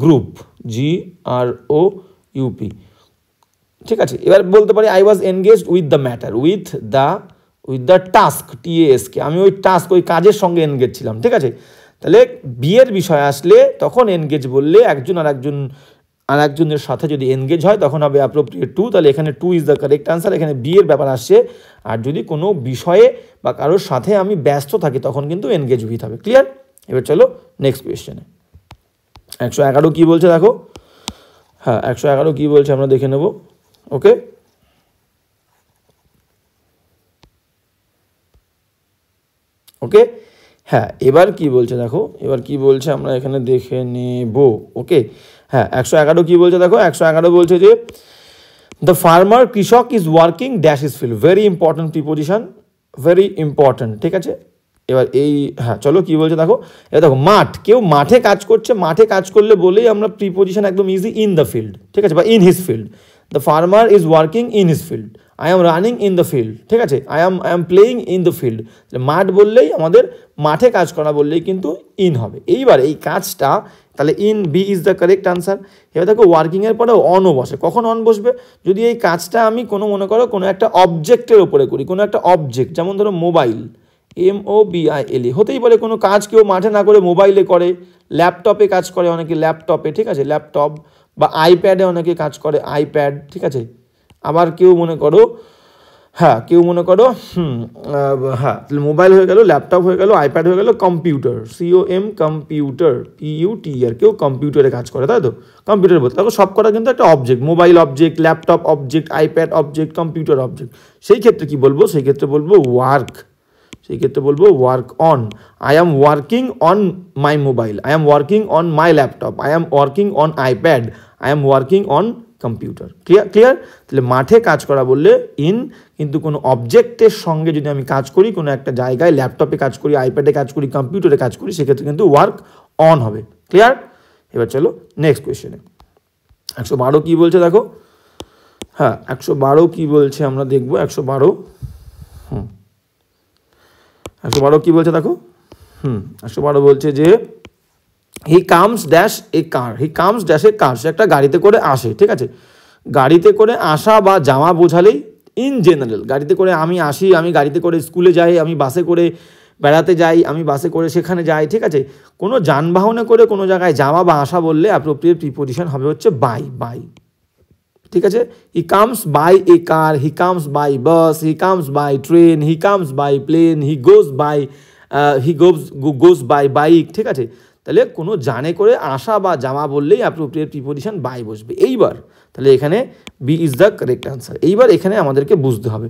group, GROUP, ঠিক আছে, এবার বলতে পারি I was engaged with the matter, with the task, TASK, আমি ওই task, ওই কাজের সঙ্গে এনগেজ ছিলাম। ঠিক আছে, তাহলে বিয়ের বিষয় আসলে তখন এনগেজ বললে একজন আর একজনের সাথে যদি এনগেজ হয় তখন হবে অ্যাপ্রোপ্রিয়েট টু। তাহলে এখানে to is the correct answer, এখানে বিয়ের ব্যাপার আসছে। আর যদি কোনো বিষয়ে বা কারোর সাথে আমি ব্যস্ত থাকি তখন কিন্তু এনগেজ উইথ হবে। ক্লিয়ার? এবার চলো নেক্সট কোয়েশ্চেনে। 111 কী বলছে দেখো। হ্যাঁ, 111 কী বলছে আমরা দেখে নেব। ওকে, ওকে, হ্যাঁ, এবার কি বলছে দেখো, এবার কি বলছে আমরা এখানে দেখে নেব। ওকে, হ্যাঁ, 111 কি বলছে দেখো। 111 বলছে যে দ্য ফার্মার, কৃষক is working dash is field, very important preposition, very important. ঠিক আছে, এবার হ্যাঁ চলো কি বলছে দেখো। এবার দেখো মাঠ, কেউ মাঠে কাজ করছে, মাঠে কাজ করলে বলেই আমরা প্রিপোজিশন একদম ইজি, ইন দ্য ফিল্ড। ঠিক আছে, বা in his field. The farmer is working in his field, I am running in the field. ঠিক আছে, I am playing in the field. মাঠ বললেই আমাদের মাঠে কাজ করা বললেই কিন্তু ইন হবে। এইবার এই কাজটা তাহলে in, B is the correct answer. এবার দেখো ওয়ার্কিংয়ের পরে অনও বসে। কখন অন বসবে? যদি এই কাজটা আমি মনে করো কোনো একটা অবজেক্টের ওপরে করি, কোনো একটা অবজেক্ট, যেমন ধরো মোবাইল, MOBILE, হতেই পারে কোনো কাজ কেউ মাঠে না করে মোবাইলে করে, ল্যাপটপে কাজ করে অনেকে, ল্যাপটপে, ঠিক আছে, ল্যাপটপ, বা আইপ্যাডে অনেকে কাজ করে, আইপ্যাড। ঠিক আছে, আবার কেউ মনে করো, হ্যাঁ কেউ মনে করো হ্যাঁ মোবাইল হয়ে গেল, ল্যাপটপ হয়ে গেল, আইপ্যাড হয়ে গেল, কম্পিউটার, COM, কম্পিউটার, PUTER, কেউ কম্পিউটারে কাজ করে, তাই তো, কম্পিউটার বলতে দেখো সব কটা কিন্তু একটা object, mobile object, laptop object, iPad object, computer object. সেই ক্ষেত্রে কি বলবো? সেই ক্ষেত্রে বলবো ওয়ার্ক, সেই ক্ষেত্রে বলবো work on. I am working on my mobile, I am working on my laptop, I am working on iPad, I am working on computer. Clear? তাহলে মাঠে কাজ করা বললে ইন, কিন্তু কোনো অবজেক্টের সঙ্গে যদি আমি কাজ করি, কোনো একটা জায়গায় ল্যাপটপে কাজ করি, আইপ্যাডে কাজ করি, কম্পিউটারে কাজ করি, সেক্ষেত্রে কিন্তু ওয়ার্ক অন হবে। ক্লিয়ার? এবার চলো নেক্সট কোয়েশ্চেনে। 112 কী বলছে দেখো। হ্যাঁ, 112 কী বলছে আমরা দেখবো। 112 112 কী বলছে দেখো। 112 বলছে যে he comes dash a car, he comes dash a car, সে একটা গাড়িতে করে আসে। ঠিক আছে, গাড়িতে করে আসা বা যাওয়া বোঝালেই ইন জেনারেল, গাড়িতে করে আমি আসি, আমি গাড়িতে করে স্কুলে যাই, আমি বাসে করে বেড়াতে যাই, আমি বাসে করে সেখানে যাই। ঠিক আছে, কোনো যানবাহনে করে কোনো জায়গায় যাওয়া বা আসা বললে অ্যাপ্রোপ্রিয়েট প্রিপোজিশন হবে হচ্ছে বাই। ঠিক আছে, he comes by a car, he comes by bus, he comes by train, he comes by plane, he goes by bike. ঠিক আছে, তাহলে কোনো জানে করে আসা বা যাওয়া বললেই অ্যাপ্রোপ্রিয়েট প্রিপোজিশন বাই বসবে। এইবার তাহলে এখানে B is the correct answer. এইবার এখানে আমাদেরকে বুঝতে হবে,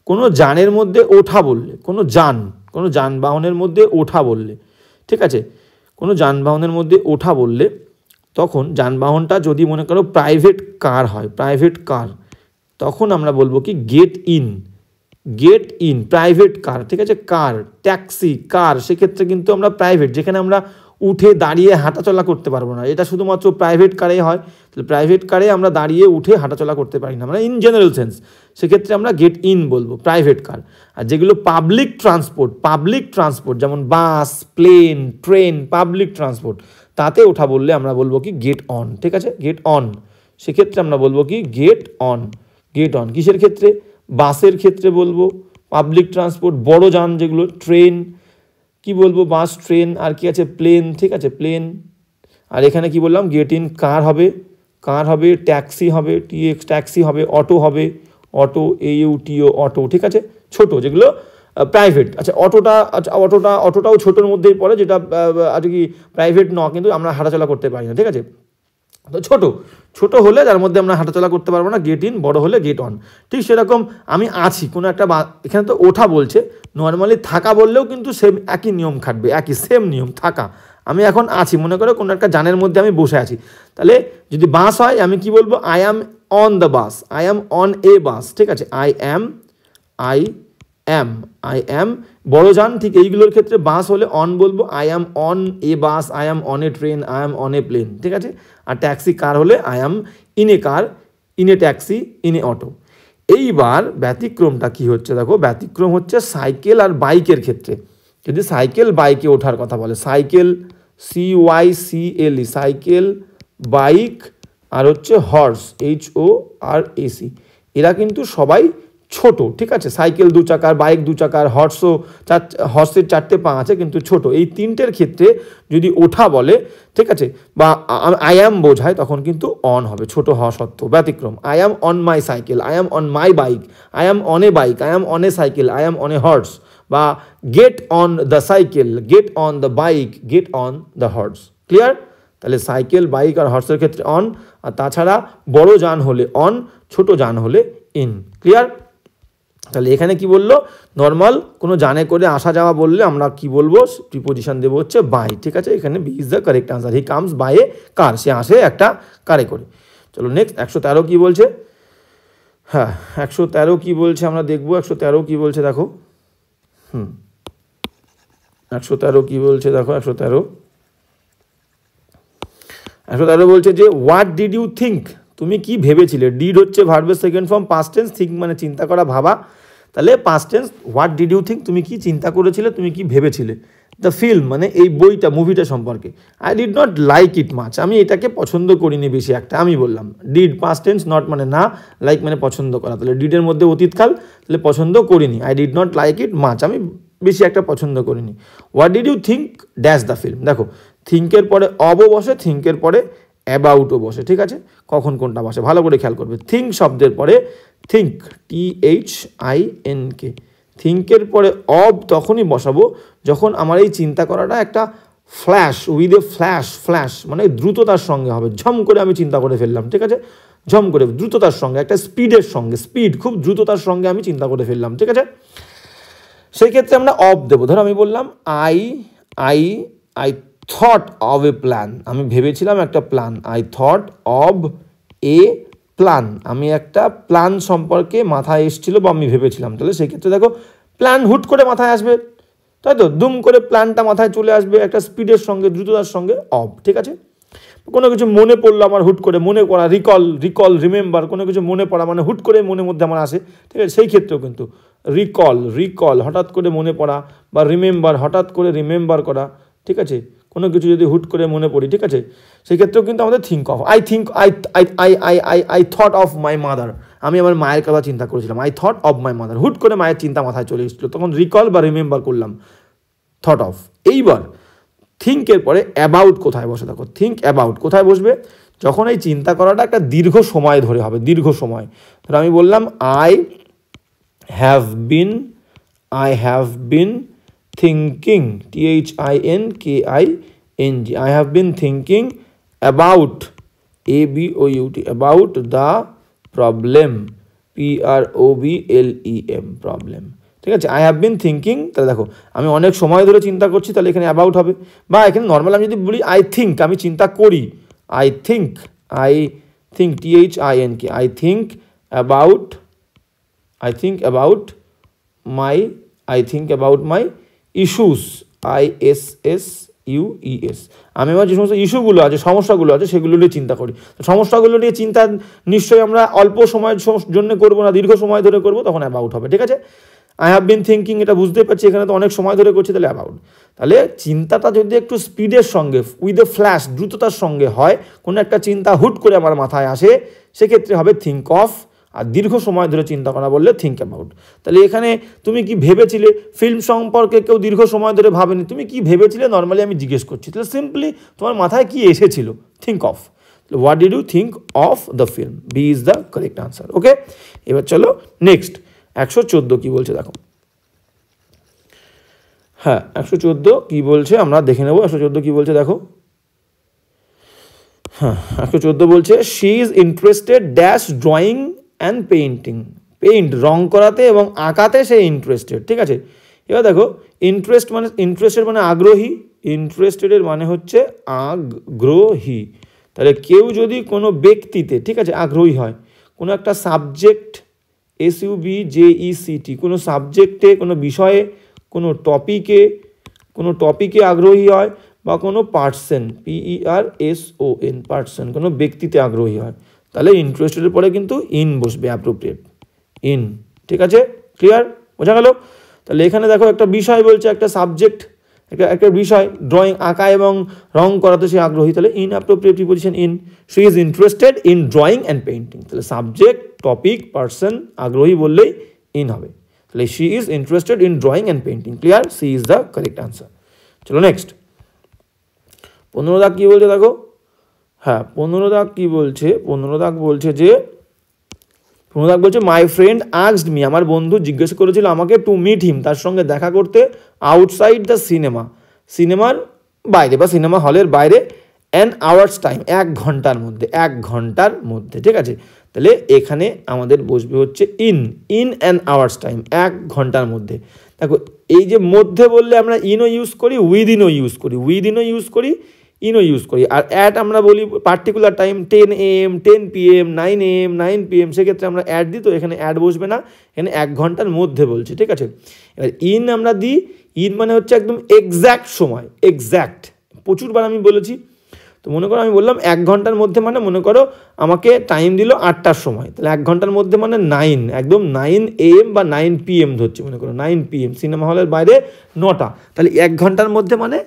কোনো যানের মধ্যে ওঠা বললে, কোনো যানবাহনের মধ্যে ওঠা বললে, ঠিক আছে, কোনো যানবাহনের মধ্যে ওঠা বললে তখন যানবাহনটা যদি মনে করো প্রাইভেট কার হয়, প্রাইভেট কার, তখন আমরা বলবো কি গেট ইন প্রাইভেট কার। ঠিক আছে, কার, ট্যাক্সি, কার, সেক্ষেত্রে কিন্তু আমরা প্রাইভেট, যেখানে আমরা উঠে দাঁড়িয়ে হাঁটাচলা করতে পারবো না, এটা শুধুমাত্র প্রাইভেট কারে হয়। তাহলে প্রাইভেট কারে আমরা দাঁড়িয়ে উঠে হাঁটাচলা করতে পারি না, মানে ইন জেনারেল সেন্স, সেক্ষেত্রে আমরা গেট ইন বলবো, প্রাইভেট কার। আর যেগুলো পাবলিক ট্রান্সপোর্ট যেমন বাস, প্লেন, ট্রেন, পাবলিক ট্রান্সপোর্ট, তাতে ওঠা বললে আমরা বলবো কি গেট অন। ঠিক আছে, গেট অন, সেক্ষেত্রে আমরা বলবো কি গেট অন। কিসের ক্ষেত্রে? বাসের ক্ষেত্রে বলবো, পাবলিক ট্রান্সপোর্ট, বড় যান যেগুলো, ট্রেন, কি বলবো, বাস, ট্রেন, আর কি আছে, প্লেন। ঠিক আছে, প্লেন। আর এখানে কি বললাম, গেট ইন কার হবে, ট্যাক্সি হবে, ট্যাক্সি হবে, অটো হবে, অটো, AUTO, অটো। ঠিক আছে, ছোট যেগুলো প্রাইভেট। আচ্ছা, অটোটাও ছোটোর মধ্যেই পড়ে, যেটা আর কি প্রাইভেট ন, কিন্তু আমরা হাঁটাচলা করতে পারি না। ঠিক আছে, তো ছোট হলে যার মধ্যে আমরা হাঁটাচলা করতে পারবো না, গেট ইন, বড় হলে গেট অন। ঠিক সেরকম আমি আছি কোনো একটা, এখানে তো ওঠা বলছে, নর্মালি থাকা বললেও কিন্তু সেম একই নিয়ম খাটবে, সেম নিয়ম, থাকা। আমি এখন আছি, মনে করো কোনো একটা যানের মধ্যে আমি বসে আছি, তাহলে যদি বাস হয় আমি কি বলবো, I am on the bus, I am on a bus. ঠিক আছে, আই অ্যাম বড় যান, ঠিক এইগুলোর ক্ষেত্রে বাস হলে অন বলবো, I am on a bus, I am on a train, I am on a plane. ঠিক আছে, আর ট্যাক্সি কার হলে I am in a car, in a taxi, in a auto. এইবার ব্যতিক্রমটা কি হচ্ছে দেখো, ব্যতিক্রম হচ্ছে সাইকেল আর বাইকের ক্ষেত্রে। যদি সাইকেল বাইকে ওঠার কথা বলে, সাইকেল, CYCLE, সাইকেল, বাইক, আর হচ্ছে হর্স, HORSE, এরা কিন্তু সবাই ছোট, ঠিক আছে। সাইকেল 2 চাকার, বাইক 2 চাকার, হর্সের 4টে পা আছে কিন্তু ছোট। এই 3টের ক্ষেত্রে যদি ওঠা বলে, ঠিক আছে, বা আই অ্যাম বোঝায়, তখন কিন্তু অন হবে, ছোট হওয়া সত্ত্বেও। ব্যতিক্রম, I am on my cycle, I am on my bike, I am on a bike, I am on a cycle, I am on a horse, বা get on the cycle, get on the bike, get on the horse. Clear? তাহলে cycle, bike আর হর্সের ক্ষেত্রে on, আর তাছাড়া বড় যান হলে on, ছোট যান হলে ইন। ক্লিয়ার? তাহলে এখানে কি বললো, নর্মাল কোনো জানে করে আসা যাওয়া বললে আমরা কি বলবো, প্রিপোজিশন দেবো হচ্ছে বাই, ঠিক আছে। এখানে B is the correct answer. He comes by a car, সে আসে একটা কারে করে। চলো নেক্সট 113 কি বলছে। হ্যাঁ 113 কি বলছে আমরা দেখবো। 113 কি বলছে দেখো। 113 কি বলছে দেখো। 113 বলছে যে হোয়াট ডিড ইউ থিঙ্ক, তুমি কি ভেবেছিলে। ডিড হচ্ছে ভার্বের second form, past tense, think মানে চিন্তা করা, ভাবা। তাহলে past tense, what did you think, তুমি কি চিন্তা করেছিলে, তুমি কি ভেবেছিলে। দ্য ফিল্ম মানে এই বইটা, মুভিটা সম্পর্কে। I did not like it much, আমি এটাকে পছন্দ করিনি বেশি একটা। আমি বললাম ডিড পাস্ট টেন্স, নট মানে না, লাইক মানে পছন্দ করা। তাহলে ডিডের মধ্যে অতীতকাল, তাহলে পছন্দ করিনি। I did not like it much, আমি বেশি একটা পছন্দ করিনি। What did you think dash the film, দেখো থিঙ্কের পরে অবও বসে, থিঙ্কের পরে অ্যাবাউটও বসে, ঠিক আছে। কখন কোনটা বসে ভালো করে খেয়াল করবে। থিঙ্ক শব্দের পরে থিঙ্ক, THINK, থিঙ্কের পরে অব তখনই বসাবো যখন আমার এই চিন্তা করাটা একটা ফ্ল্যাশ, উইথ এ ফ্ল্যাশ মানে দ্রুততার সঙ্গে হবে। ঝম করে আমি চিন্তা করে ফেললাম, ঠিক আছে, ঝম করে, দ্রুততার সঙ্গে, একটা স্পিডের সঙ্গে, খুব দ্রুততার সঙ্গে আমি চিন্তা করে ফেললাম, ঠিক আছে। সেই ক্ষেত্রে আমরা অব দেবো। ধরো আমি বললাম I thought of A plan, আমি ভেবেছিলাম একটা plan. I thought of a plan, আমি একটা প্ল্যান সম্পর্কে মাথায় এসেছিলো বা আমি ভেবেছিলাম। তাহলে সেক্ষেত্রে দেখো প্ল্যান হুট করে মাথায় আসবে, তাই তো, দুম করে প্ল্যানটা মাথায় চলে আসবে একটা স্পিডের সঙ্গে, দ্রুততার সঙ্গে, অব, ঠিক আছে। কোনো কিছু মনে পড়লো আমার হুট করে, মনে করা, রিমেম্বার, কোনো কিছু মনে পড়া মানে হুট করে মনের মধ্যে আমার আসে, ঠিক আছে। সেই ক্ষেত্রেও কিন্তু রিকল হঠাৎ করে মনে পড়া, বা রিমেম্বার হঠাৎ করে রিমেম্বার করা, ঠিক আছে। কোনো কিছু যদি হুট করে মনে পড়ি, ঠিক আছে, সেই ক্ষেত্রেও কিন্তু আমাদের think of. I thought of my mother, আমি আমার মায়ের কথা চিন্তা করেছিলাম। I thought of my mother, হুট করে মায়ের চিন্তা মাথায় চলে এসেছিলো, তখন রিকল বা রিমেম্বার করলাম, থট অফ। এইবার থিঙ্কের পরে অ্যাবাউট কোথায় বসে, দেখো থিঙ্ক অ্যাবাউট কোথায় বসবে, যখন এই চিন্তা করাটা একটা দীর্ঘ সময় ধরে হবে, দীর্ঘ সময়। ধরো আমি বললাম I have been thinking, THINKING, I have been thinking about, ABOUT, about the problem, PROBLEM, problem, ঠিক আছে। আই হ্যাভ বিন থিঙ্কিং, তাহলে দেখো আমি অনেক সময় ধরে চিন্তা করছি, তাহলে এখানে অ্যাবাউট হবে। বা এখানে নর্মাল আমি যদি বলি আই থিঙ্ক, আমি চিন্তা করি, I think THINK, I think about my issues, ISSUES, আমি আমার যে সমস্ত ইস্যুগুলো আছে, সমস্যাগুলো আছে, সেগুলো নিয়ে চিন্তা করি। সমস্যাগুলো নিয়ে চিন্তা নিশ্চয়ই আমরা অল্প সময়ের জন্য করবো না, দীর্ঘ সময় ধরে করবো, তখন অ্যাবাউট হবে, ঠিক আছে। আই হ্যাভ বিন থিঙ্কিং, এটা বুঝতে পারছি, এখানে তো অনেক সময় ধরে করছি, তাহলে অ্যাবাউট। তাহলে চিন্তাটা যদি একটু স্পিডের সঙ্গে, উইথ এ ফ্ল্যাশ, দ্রুততার সঙ্গে হয়, কোনো একটা চিন্তা হুট করে আমার মাথায় আসে, সেক্ষেত্রে হবে থিঙ্ক অফ। আর দীর্ঘ সময় ধরে চিন্তা করা বললে থিঙ্ক অ্যাবাউট। তাহলে এখানে তুমি কি ভেবেছিলে, ফিল্ম সম্পর্কে কেউ দীর্ঘ সময় ধরে ভাবেনি, তুমি কি ভেবেছিলে নর্মালি আমি জিজ্ঞেস করছি, তাহলে সিম্পলি তোমার মাথায় কি এসেছিল, think of. What did you think of the film, B is the correct answer. Okay, এবার চলো নেক্সট 114 কি বলছে দেখো। হ্যাঁ 114 কি বলছে আমরা দেখে নেবো। 114 কি বলছে দেখো। হ্যাঁ 114 বলছে she is interested dash drawing and paint, রং করাতে এবং আঁকাতে সে ইন্টারেস্টেড, ঠিক আছে। এবার দেখো ইন্টারেস্টেড মানে আগ্রহী, ইন্টারেস্টেডের মানে হচ্ছে আগ্রহী। তাহলে কেউ যদি কোনো ব্যক্তিতে, ঠিক আছে, আগ্রহী হয়, কোনো একটা সাবজেক্ট, SUBJECT, কোনো সাবজেক্টে, কোনো বিষয়ে, কোনো টপিকে আগ্রহী হয়, বা কোনো পার্সন, PERSON, পার্সন, কোনো ব্যক্তিতে আগ্রহী হয়, তাহলে ইন্টারেস্টেডের পরে কিন্তু ইন বসবে, অ্যাপ্রোপ্রিয়েট, ইন, ঠিক আছে। ক্লিয়ার, বোঝা গেল। তাহলে এখানে দেখো একটা বিষয় বলছে, একটা সাবজেক্ট, একটা বিষয়, ড্রয়িং আঁকা এবং রং করাতে সে আগ্রহী, তাহলে inappropriate preposition in. She is interested in drawing and painting, তাহলে সাবজেক্ট, টপিক, পার্সন, আগ্রহী বললেই ইন হবে। তাহলে she is interested in drawing and painting, clear? C is the correct answer. চলো নেক্সট 15 দাগ কী বলছে দেখো। হ্যাঁ 15 দাগ কী বলছে, 15 দাগ বলছে যে, 15 দাগ বলছে মাই ফ্রেন্ড আস্কড মি, আমার বন্ধু জিজ্ঞেস করেছিল আমাকে, টু মিট হিম, তার সঙ্গে দেখা করতে, আউটসাইড দ্য সিনেমা, সিনেমার বাইরে বা সিনেমা হলের বাইরে, অ্যান আওয়ার্স টাইম, 1 ঘন্টার মধ্যে, 1 ঘন্টার মধ্যে, ঠিক আছে। তাহলে এখানে আমাদের বসবে হচ্ছে ইন অ্যান আওয়ার্স টাইম, 1 ঘন্টার মধ্যে। দেখো এই যে মধ্যে বললে আমরা ইনও ইউজ করি, উইদিনও ইউজ করি, উইদিনও ইউজ করি, ইনও ইউজ করি। আর অ্যাট আমরা বলি particular time, 10 AM, 10 PM, 9 AM, 9 PM, সেক্ষেত্রে আমরা অ্যাড দিই, তো এখানে অ্যাড বসবে না, এখানে 1 ঘন্টার মধ্যে বলছে, ঠিক আছে। এবার ইন আমরা দিই, ইন মানে হচ্ছে একদম এক্স্যাক্ট সময়, এক্স্যাক্ট, প্রচুরবার আমি বলেছি। তো মনে করো আমি বললাম 1 ঘন্টার মধ্যে, মানে মনে করো আমাকে টাইম দিল 8টার সময়, তাহলে 1 ঘন্টার মধ্যে মানে 9, একদম 9 AM বা 9 PM ধরছি, মনে করো 9 PM, সিনেমা হলের বাইরে 9টা, তাহলে 1 ঘন্টার মধ্যে মানে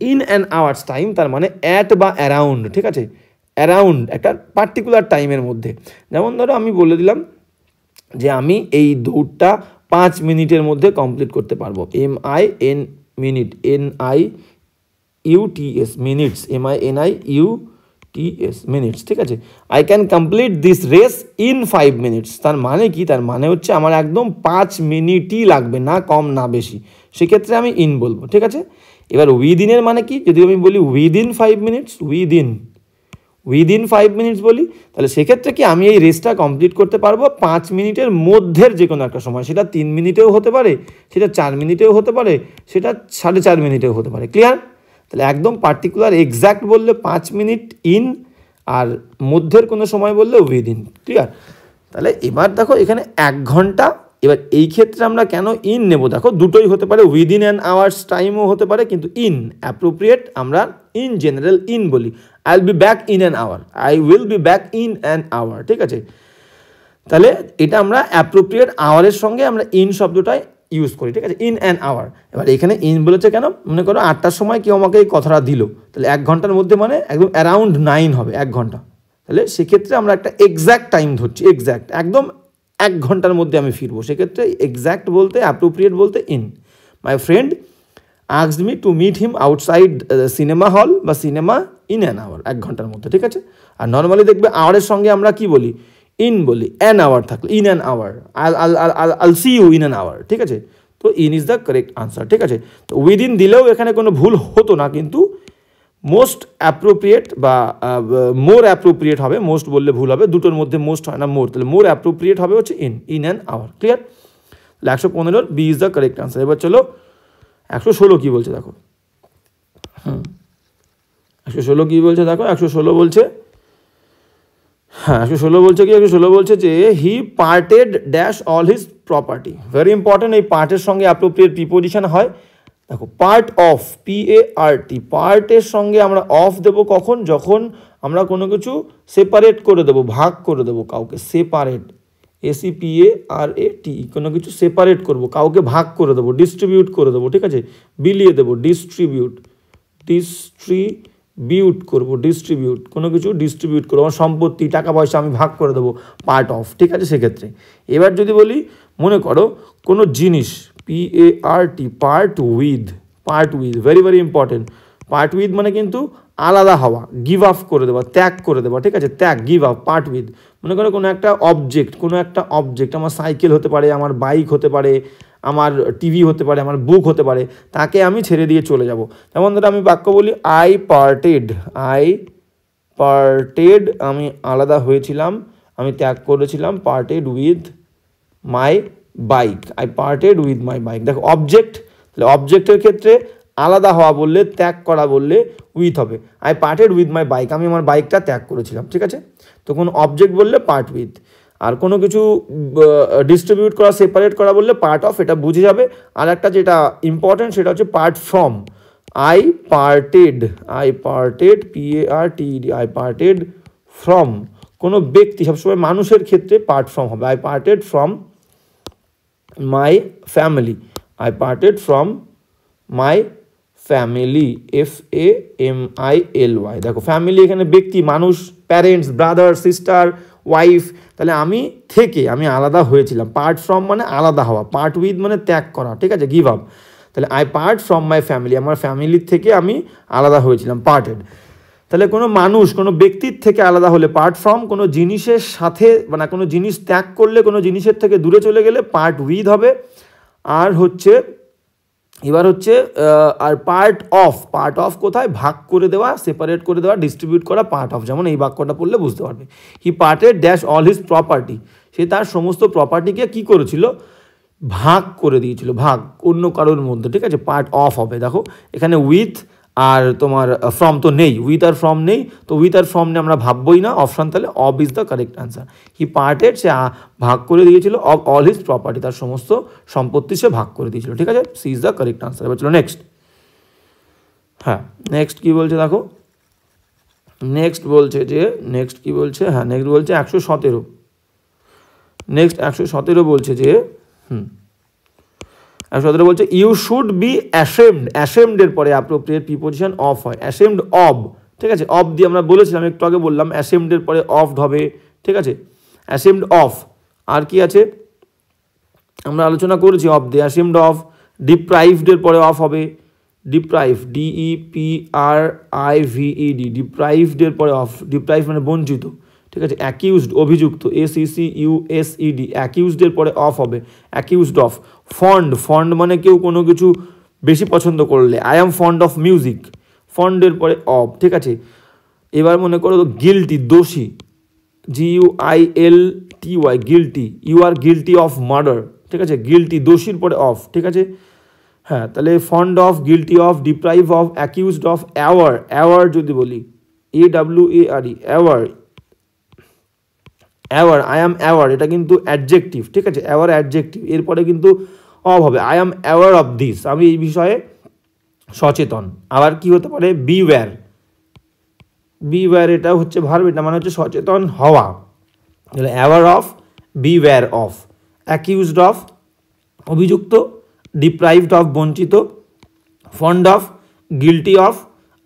ইন অ্যান আওয়ার্স টাইম, তার মানে অ্যাট বা অ্যারাউন্ড, ঠিক আছে, অ্যারাউন্ড একটা পার্টিকুলার টাইমের মধ্যে। যেমন ধরো আমি বলে দিলাম যে আমি এই দৌড়টা 5 মিনিটের মধ্যে কমপ্লিট করতে পারবো, MIN minute, NIUTS minutes, MINIUTS minutes, ঠিক আছে। I can complete this race in 5 minutes, তার মানে কি, তার মানে হচ্ছে আমার একদম 5 মিনিটই লাগবে, না কম না বেশি, সেক্ষেত্রে আমি ইন বলবো, ঠিক আছে। এবার উইদিনের মানে কি, যদি আমি বলি উইদিন 5 মিনিটস, উইদিন 5 মিনিটস বলি, তাহলে সেক্ষেত্রে কি আমি এই রেসটা কমপ্লিট করতে পারবো 5 মিনিটের মধ্যের যে কোনো একটা সময়, সেটা 3 মিনিটেও হতে পারে, সেটা 4 মিনিটেও হতে পারে, সেটা 4.5 মিনিটেও হতে পারে, ক্লিয়ার? তাহলে একদম পার্টিকুলার এক্স্যাক্ট বললে 5 মিনিট ইন, আর মধ্যের কোনো সময় বললে উইদিন, ক্লিয়ার? তাহলে এবার দেখো এখানে 1 ঘন্টা, এবার এই ক্ষেত্রে আমরা কেন ইন নেব, দেখো দুটোই হতে পারে, উইদিন অ্যান আওয়ার্স টাইমও হতে পারে, কিন্তু ইন অ্যাপ্রোপ্রিয়েট আমরা ইন জেনারেল ইন বলি। I will be back in an hour, I will be back in an hour, ঠিক আছে। তাহলে এটা আমরা অ্যাপ্রোপ্রিয়েট আওয়ারের সঙ্গে আমরা ইন শব্দটাই ইউজ করি, ঠিক আছে, ইন অ্যান আওয়ার। এবার এখানে ইন বলেছে কেন, মনে করো 8টার সময় কেউ আমাকে এই কথাটা দিল, তাহলে 1 ঘন্টার মধ্যে মানে একদম অ্যারাউন্ড 9 হবে, 1 ঘন্টা, তাহলে সেক্ষেত্রে আমরা একটা এক্স্যাক্ট টাইম ধরছি, এক্স্যাক্ট একদম 1 ঘন্টার মধ্যে আমি ফিরবো, সেক্ষেত্রে এক্স্যাক্ট বলতে, অ্যাপ্রোপ্রিয়েট বলতে in. My friend asked me to meet him outside cinema hall বা সিনেমা ইন অ্যান আওয়ার, 1 ঘন্টার মধ্যে, ঠিক আছে। আর নর্মালি দেখবে আওয়ারের সঙ্গে আমরা কি বলি, ইন বলি, অ্যান আওয়ার থাকলে in an hour, I'll see you in an hour, ঠিক আছে। তো in is the correct answer, ঠিক আছে। তো উইদিন দিলেও এখানে কোনো ভুল হতো না, কিন্তু মোস্ট অ্যাপ্রোপ্রিয়েট বা মোর অ্যাপ্রোপ্রিয়েট হবে, মোস্ট বললে ভুল হবে, দুটোর মধ্যে মোস্ট হয় না মোর, তাহলে মোর অ্যাপ্রোপ্রিয়েট হবে হচ্ছে ইন অ্যান আওয়ার, ক্লিয়ার? তাহলে 115 B is the correct answer. এবার চলো 116 কী বলছে দেখো। 116 কী বলছে দেখো, 116 বলছে, হ্যাঁ 116 বলছে কি, 116 বলছে যে হি parted dash all his property, very important, এই পার্টের সঙ্গে অ্যাপ্রোপ্রিয়েট প্রিপোজিশন হয়। দেখো পার্ট অফ, PART, পার্টের সঙ্গে আমরা অফ দেবো কখন, যখন আমরা কোনো কিছু সেপারেট করে দেবো, ভাগ করে দেবো কাউকে, সেপারেট, SEPARAT, কোনো কিছু সেপারেট করবো, কাউকে ভাগ করে দেবো, ডিস্ট্রিবিউট করে দেবো, ঠিক আছে, বিলিয়ে দেবো, ডিস্ট্রিবিউট করবো, ডিস্ট্রিবিউট, কোনো কিছু ডিস্ট্রিবিউট করবো, আমার সম্পত্তি, টাকা পয়সা আমি ভাগ করে দেবো, পার্ট অফ, ঠিক আছে, সেক্ষেত্রে। এবার যদি বলি মনে করো কোনো জিনিস, PART, part with, very very important, part with মানে কিন্তু আলাদা হওয়া, গিভ আপ করে দেওয়া, ত্যাগ করে দেওয়া, ঠিক আছে, ত্যাগ, গিভ আপ, পার্ট উইথ। মনে করো কোনো একটা অবজেক্ট, আমার সাইকেল হতে পারে, আমার বাইক হতে পারে, আমার টিভি হতে পারে, আমার বুক হতে পারে, তাকে আমি ছেড়ে দিয়ে চলে যাব। যেমন ধরো আমি বাক্য বলি আই পার্টেড, আমি আলাদা হয়েছিলাম, আমি ত্যাগ করেছিলাম, parted with my bike, I parted with my bike. দেখো অবজেক্ট, তাহলে অবজেক্টের ক্ষেত্রে আলাদা হওয়া বললে, ত্যাগ করা বললে উইথ হবে, I parted with my bike, আমি আমার বাইকটা ত্যাগ করেছিলাম, ঠিক আছে। তো কোনো অবজেক্ট বললে পার্ট উইথ, আর কোনো কিছু ডিস্ট্রিবিউট করা, সেপারেট করা বললে পার্ট অফ, এটা বুঝে যাবে। আর একটা যেটা ইম্পর্টেন্ট সেটা হচ্ছে part from, I parted, PARTED, I parted from, কোনো ব্যক্তি, সবসময় মানুষের ক্ষেত্রে পার্ট ফ্রম হবে, I parted from my family, I parted from my family, FAMILY। দেখো ফ্যামিলি এখানে ব্যক্তি, মানুষ, প্যারেন্টস, ব্রাদার, সিস্টার, ওয়াইফ। তাহলে আমি আলাদা হয়েছিলাম। পার্ট ফ্রম মানে আলাদা হওয়া, পার্ট উইথ মানে ত্যাগ করা, ঠিক আছে, গিভ আপ। তাহলে I part from my family, আমার ফ্যামিলির থেকে আমি আলাদা হয়েছিলাম, পার্টেড। তাহলে কোনো মানুষ, কোনো ব্যক্তির থেকে আলাদা হলে পার্ট ফ্রম, কোনো জিনিসের সাথে মানে কোনো জিনিস ত্যাগ করলে, কোনো জিনিসের থেকে দূরে চলে গেলে পার্ট উইথ হবে। আর হচ্ছে এবার হচ্ছে আর পার্ট অফ কোথায়, ভাগ করে দেওয়া, সেপারেট করে দেওয়া, ডিস্ট্রিবিউট করা, পার্ট অফ। যেমন এই বাক্যটা পড়লে বুঝতে পারবে। He parted dash all his property, সে তার সমস্ত প্রপার্টিকে কি করেছিল, ভাগ করে দিয়েছিল, ভাগ অন্য কারোর মধ্যে, ঠিক আছে, পার্ট অফ হবে। দেখো এখানে উইথ আর তোমার ফ্রম তো নেই, উইথ আর ফ্রম নেই, তো উইথ আর ফ্রম নিয়ে আমরা ভাববই না, অপশান, তাহলে of is the correct answer. He parted, সে ভাগ করে দিয়েছিল, অফ অল হিজ প্রপার্টি, তার সমস্ত সম্পত্তি সে ভাগ করে দিয়েছিল, ঠিক আছে, C is the correct answer. এবার চলো নেক্সট। হ্যাঁ নেক্সট কী বলছে দেখো, নেক্সট বলছে 117। নেক্সট 117 বলছে যে 117 বলছে ইউ শুড বি অ্যাশেমড। অ্যাশেমডের পরে অ্যাপ্রোপ্রিয়েট প্রিপোজিশন অফ হয়, অ্যাশেমড অব, ঠিক আছে, অফ দিয়ে আমরা বলেছিলাম, একটু আগে বললাম, অ্যাশেমডের পরে অফড হবে, ঠিক আছে, অ্যাশেমড অফ। আর কি আছে আমরা আলোচনা করেছি অফ দিয়ে, অ্যাশেমড অফ। ডিপ্রাইভডের পরে অফ হবে, ডিপ্রাইভ, DEPRIVED, ডিপ্রাইভডের পরে অফ, ডিপ্রাইভ মানে বঞ্চিত, ঠিক আছে। অ্যাকিউজড, অভিযুক্ত, ACCUSED, অ্যাকিউজডের পরে অফ হবে, অ্যাকিউজড অফ। ফন্ড মানে কেউ কোনো কিছু বেশি পছন্দ করলে, I am fond of music, ফন্ডের পরে অফ, ঠিক আছে। এবার মনে করো গিলটি, দোষী, GUILTY, guilty, you are guilty of murder, ঠিক আছে, গিলটি, দোষীর পরে অফ, ঠিক আছে। হ্যাঁ তাহলে fond of, guilty of, deprive of, accused of, aware যদি বলি, AWARE, aware, I am aware, এটা কিন্তু অ্যাডজেক্টিভ, ঠিক আছে, অ্যাওয়ার অ্যাডজেক্টিভ, এরপরে কিন্তু অফ হবে, I am aware of this, আমি এই বিষয়ে সচেতন। আবার কি হতে পারে, বিওয়্যার, এটা হচ্ছে ভার্ব, এটা মানে হচ্ছে সচেতন হওয়া, তাহলে aware of, beware of. Accused of, অভিযুক্ত, ডিপ্রাইভড অফ, বঞ্চিত, ফন্ড অফ, গিলটি অফ।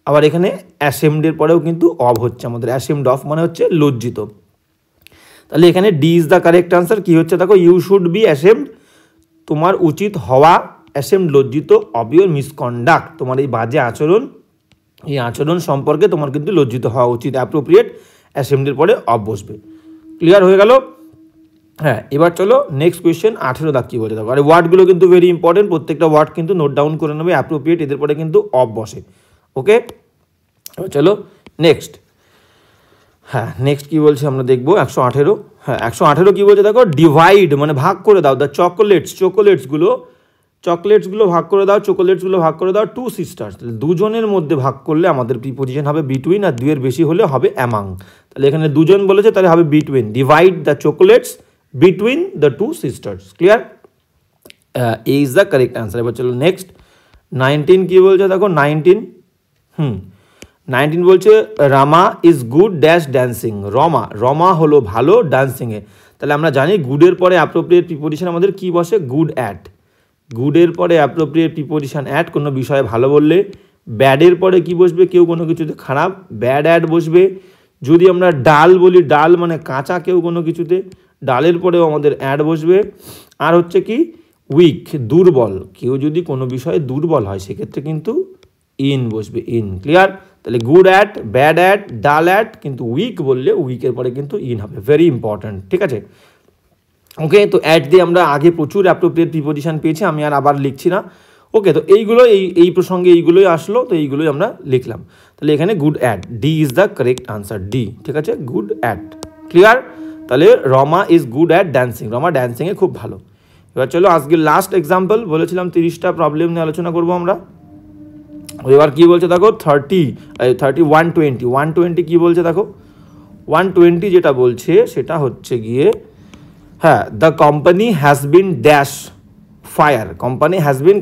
আবার এখানে অ্যাশেমডের পরেও কিন্তু অফ হচ্ছে আমাদের, অ্যাশেমড অফ মানে হচ্ছে লজ্জিত। তাহলে এখানে D is the correct answer. কী হচ্ছে দেখো, ইউ শুড বি অ্যাশেমড, তোমার উচিত হওয়া, অ্যাশেমড লজ্জিত, অফ ইউর মিসকন্ডাক্ট, তোমার এই বাজে আচরণ, এই আচরণ সম্পর্কে তোমার কিন্তু লজ্জিত হওয়া উচিত। অ্যাপ্রোপ্রিয়েট, অ্যাশেমডের পরে অফ বসবে। ক্লিয়ার হয়ে গেল? হ্যাঁ এবার চলো নেক্সট কোয়েশ্চেন। 18 দাগ কী বলছে দেখো, আর ওয়ার্ডগুলো কিন্তু ভেরি ইম্পর্টেন্ট, প্রত্যেকটা ওয়ার্ড কিন্তু নোট ডাউন করে নেবে। অ্যাপ্রোপ্রিয়েট, এদের পরে কিন্তু অফ বসে। ওকে চলো নেক্সট। হ্যাঁ নেক্সট কী বলছে আমরা দেখবো 118। হ্যাঁ 118 কী বলছে দেখো, ডিভাইড মানে ভাগ করে দাও, দ্য চকলেটসগুলো ভাগ করে দাও, চকোলেটসগুলো ভাগ করে দাও, টু সিস্টার্স, দুজনের মধ্যে ভাগ করলে আমাদের প্রিপোজিশন হবে বিটুইন, আর দুইয়ের বেশি হলে হবে অ্যামাং। তাহলে এখানে দুজন বলেছে, তাহলে হবে between, divide the chocolates between the two sisters. Clear? এই ইজ দ্য কারেক্ট অ্যান্সার। এবার চলো নেক্সট 19 কী বলছে দেখো, 19 বলছে Rama is good dash dancing. Rama হলো ভালো ডান্সিংয়ে। তাহলে আমরা জানি গুডের পরে অ্যাপ্রোপ্রিয়েট প্রিপোজিশন আমাদের কি বসে, গুড অ্যাট। গুডের পরে অ্যাপ্রোপ্রিয়েট প্রিপোজিশন অ্যাট, কোনো বিষয়ে ভালো বললে। ব্যাডের পরে কি বসবে, কেউ কোনো কিছুতে খারাপ, ব্যাড অ্যাড বসবে। যদি আমরা ডাল বলি, ডাল মানে কাঁচা কেউ কোনো কিছুতে, ডালের পরেও আমাদের অ্যাড বসবে। আর হচ্ছে কি উইক, দুর্বল, কেউ যদি কোনো বিষয়ে দুর্বল হয় সেক্ষেত্রে কিন্তু ইন বসবে, ইন। ক্লিয়ার? তাহলে গুড অ্যাট, ব্যাড অ্যাট, ডাল অ্যাট, কিন্তু উইক বললে উইকের পরে কিন্তু ইন হবে, ভেরি ইম্পর্ট্যান্ট। ঠিক আছে? ওকে, তো অ্যাট দিয়ে আমরা আগে প্রচুর অ্যাপ্রোপ্রিয়েট প্রিপোজিশন পেয়েছি, আমি আর আবার লিখছি না। ওকে, তো এইগুলো এই প্রসঙ্গে এইগুলোই আসলো, তো এইগুলোই আমরা লিখলাম। তাহলে এখানে good at, D is the correct answer, D. ঠিক আছে, গুড অ্যাট। ক্লিয়ার? তাহলে Rama is good at dancing, Rama ড্যান্সিংয়ে খুব ভালো। এবার চলো আজকে লাস্ট এক্সাম্পল, বলেছিলাম 30টা প্রবলেম নিয়ে আলোচনা করবো আমরা। এবার কি বলছে দেখো, 120 কি বলছে দেখো, 120 যেটা বলছে সেটা হচ্ছে গিয়ে, হ্যাঁ, the company has been dash fire.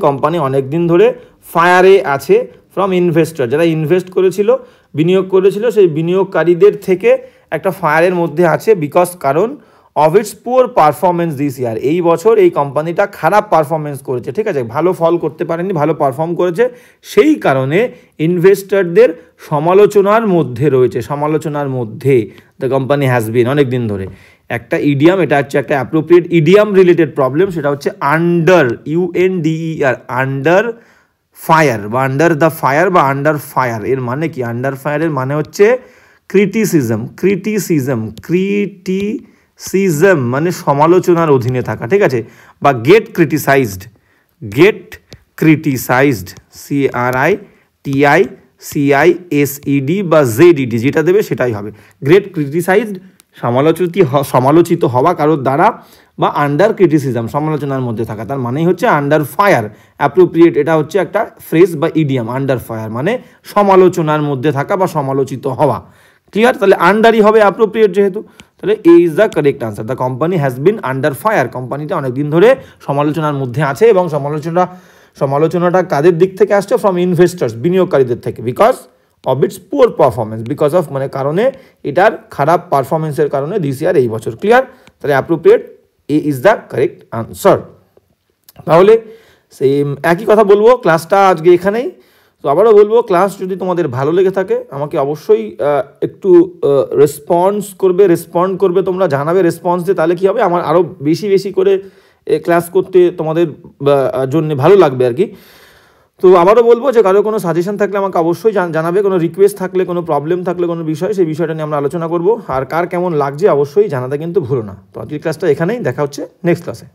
Company অনেক দিন ধরে ফায়ারে আছে ফ্রম ইনভেস্টর, যারা ইনভেস্ট করেছিল, বিনিয়োগ করেছিল, সেই বিনিয়োগকারীদের থেকে একটা ফায়ারের মধ্যে আছে, বিকজ কারণ of its poor performance this ইয়ার, এই বছর এই কোম্পানিটা খারাপ পারফরমেন্স করেছে, ঠিক আছে, ভালো ফল করতে পারেনি, ভালো পারফর্ম করেছে, সেই কারণে ইনভেস্টরদের সমালোচনার মধ্যে রয়েছে, সমালোচনার মধ্যে দ্য কোম্পানি হ্যাজ বিন, অনেক দিন ধরে। একটা ইডিয়াম, এটা হচ্ছে একটা অ্যাপ্রোপ্রিয়েট ইডিয়াম রিলেটেড প্রবলেম, সেটা হচ্ছে আন্ডার, UNDER, আন্ডার ফায়ার বা আন্ডার দ্য ফায়ার বা আন্ডার ফায়ার। এর মানে কি? আন্ডার ফায়ারের মানে হচ্ছে ক্রিটিসিজম, ক্রিটিসিজম মানে সমালোচনার অধীনে থাকা, ঠিক আছে, বা গেট ক্রিটিসাইজড, CRITICISED বা ZED, যেটা দেবে সেটাই হবে। গ্রেট ক্রিটিসাইজড সমালোচিত হওয়া কারোর দ্বারা, বা আন্ডার ক্রিটিসিজম সমালোচনার মধ্যে থাকা, তার মানেই হচ্ছে আন্ডার ফায়ার। অ্যাপ্রোপ্রিয়েট, এটা হচ্ছে একটা ফ্রেজ বা ইডিয়াম। আন্ডার ফায়ার মানে সমালোচনার মধ্যে থাকা বা সমালোচিত হওয়া। ক্লিয়ার? তাহলে আন্ডারই হবে অ্যাপ্রোপ্রিয়েট যেহেতু, তাহলে A is the correct answer. The company has been under fire, কোম্পানিটা অনেকদিন ধরে সমালোচনার মধ্যে আছে, এবং সমালোচনাটা কাদের দিক থেকে আসছে? ফ্রম ইনভেস্টার্স, বিনিয়োগকারীদের থেকে। Because of its poor performance, because of মানে কারণে, এটার খারাপ পারফরমেন্সের কারণে দিস ইয়ার, এই বছর। ক্লিয়ার? তাহলে appropriate A is the correct answer. তাহলে সেম একই কথা বলবো, ক্লাসটা আজকে এখানেই। তো আবারও বলবো, ক্লাস যদি তোমাদের ভালো লেগে থাকে আমাকে অবশ্যই একটু রেসপন্ড করবে, তোমরা জানাবে রেসপন্স দিয়ে, তাহলে কী হবে, আমার আরও বেশি বেশি করে ক্লাস করতে তোমাদের জন্য ভালো লাগবে আর কি। তো আবারও বলবো যে কারো কোনো সাজেশন থাকলে আমাকে অবশ্যই জানাবে, কোনো রিকোয়েস্ট থাকলে, কোনো প্রবলেম থাকলে কোনো বিষয়, সেই বিষয়টা নিয়ে আমরা আলোচনা করবো। আর কার কেমন লাগছে অবশ্যই জানাতে কিন্তু ভুলো না। তো আজকের ক্লাসটা এখানেই, দেখা হচ্ছে নেক্সট ক্লাসে।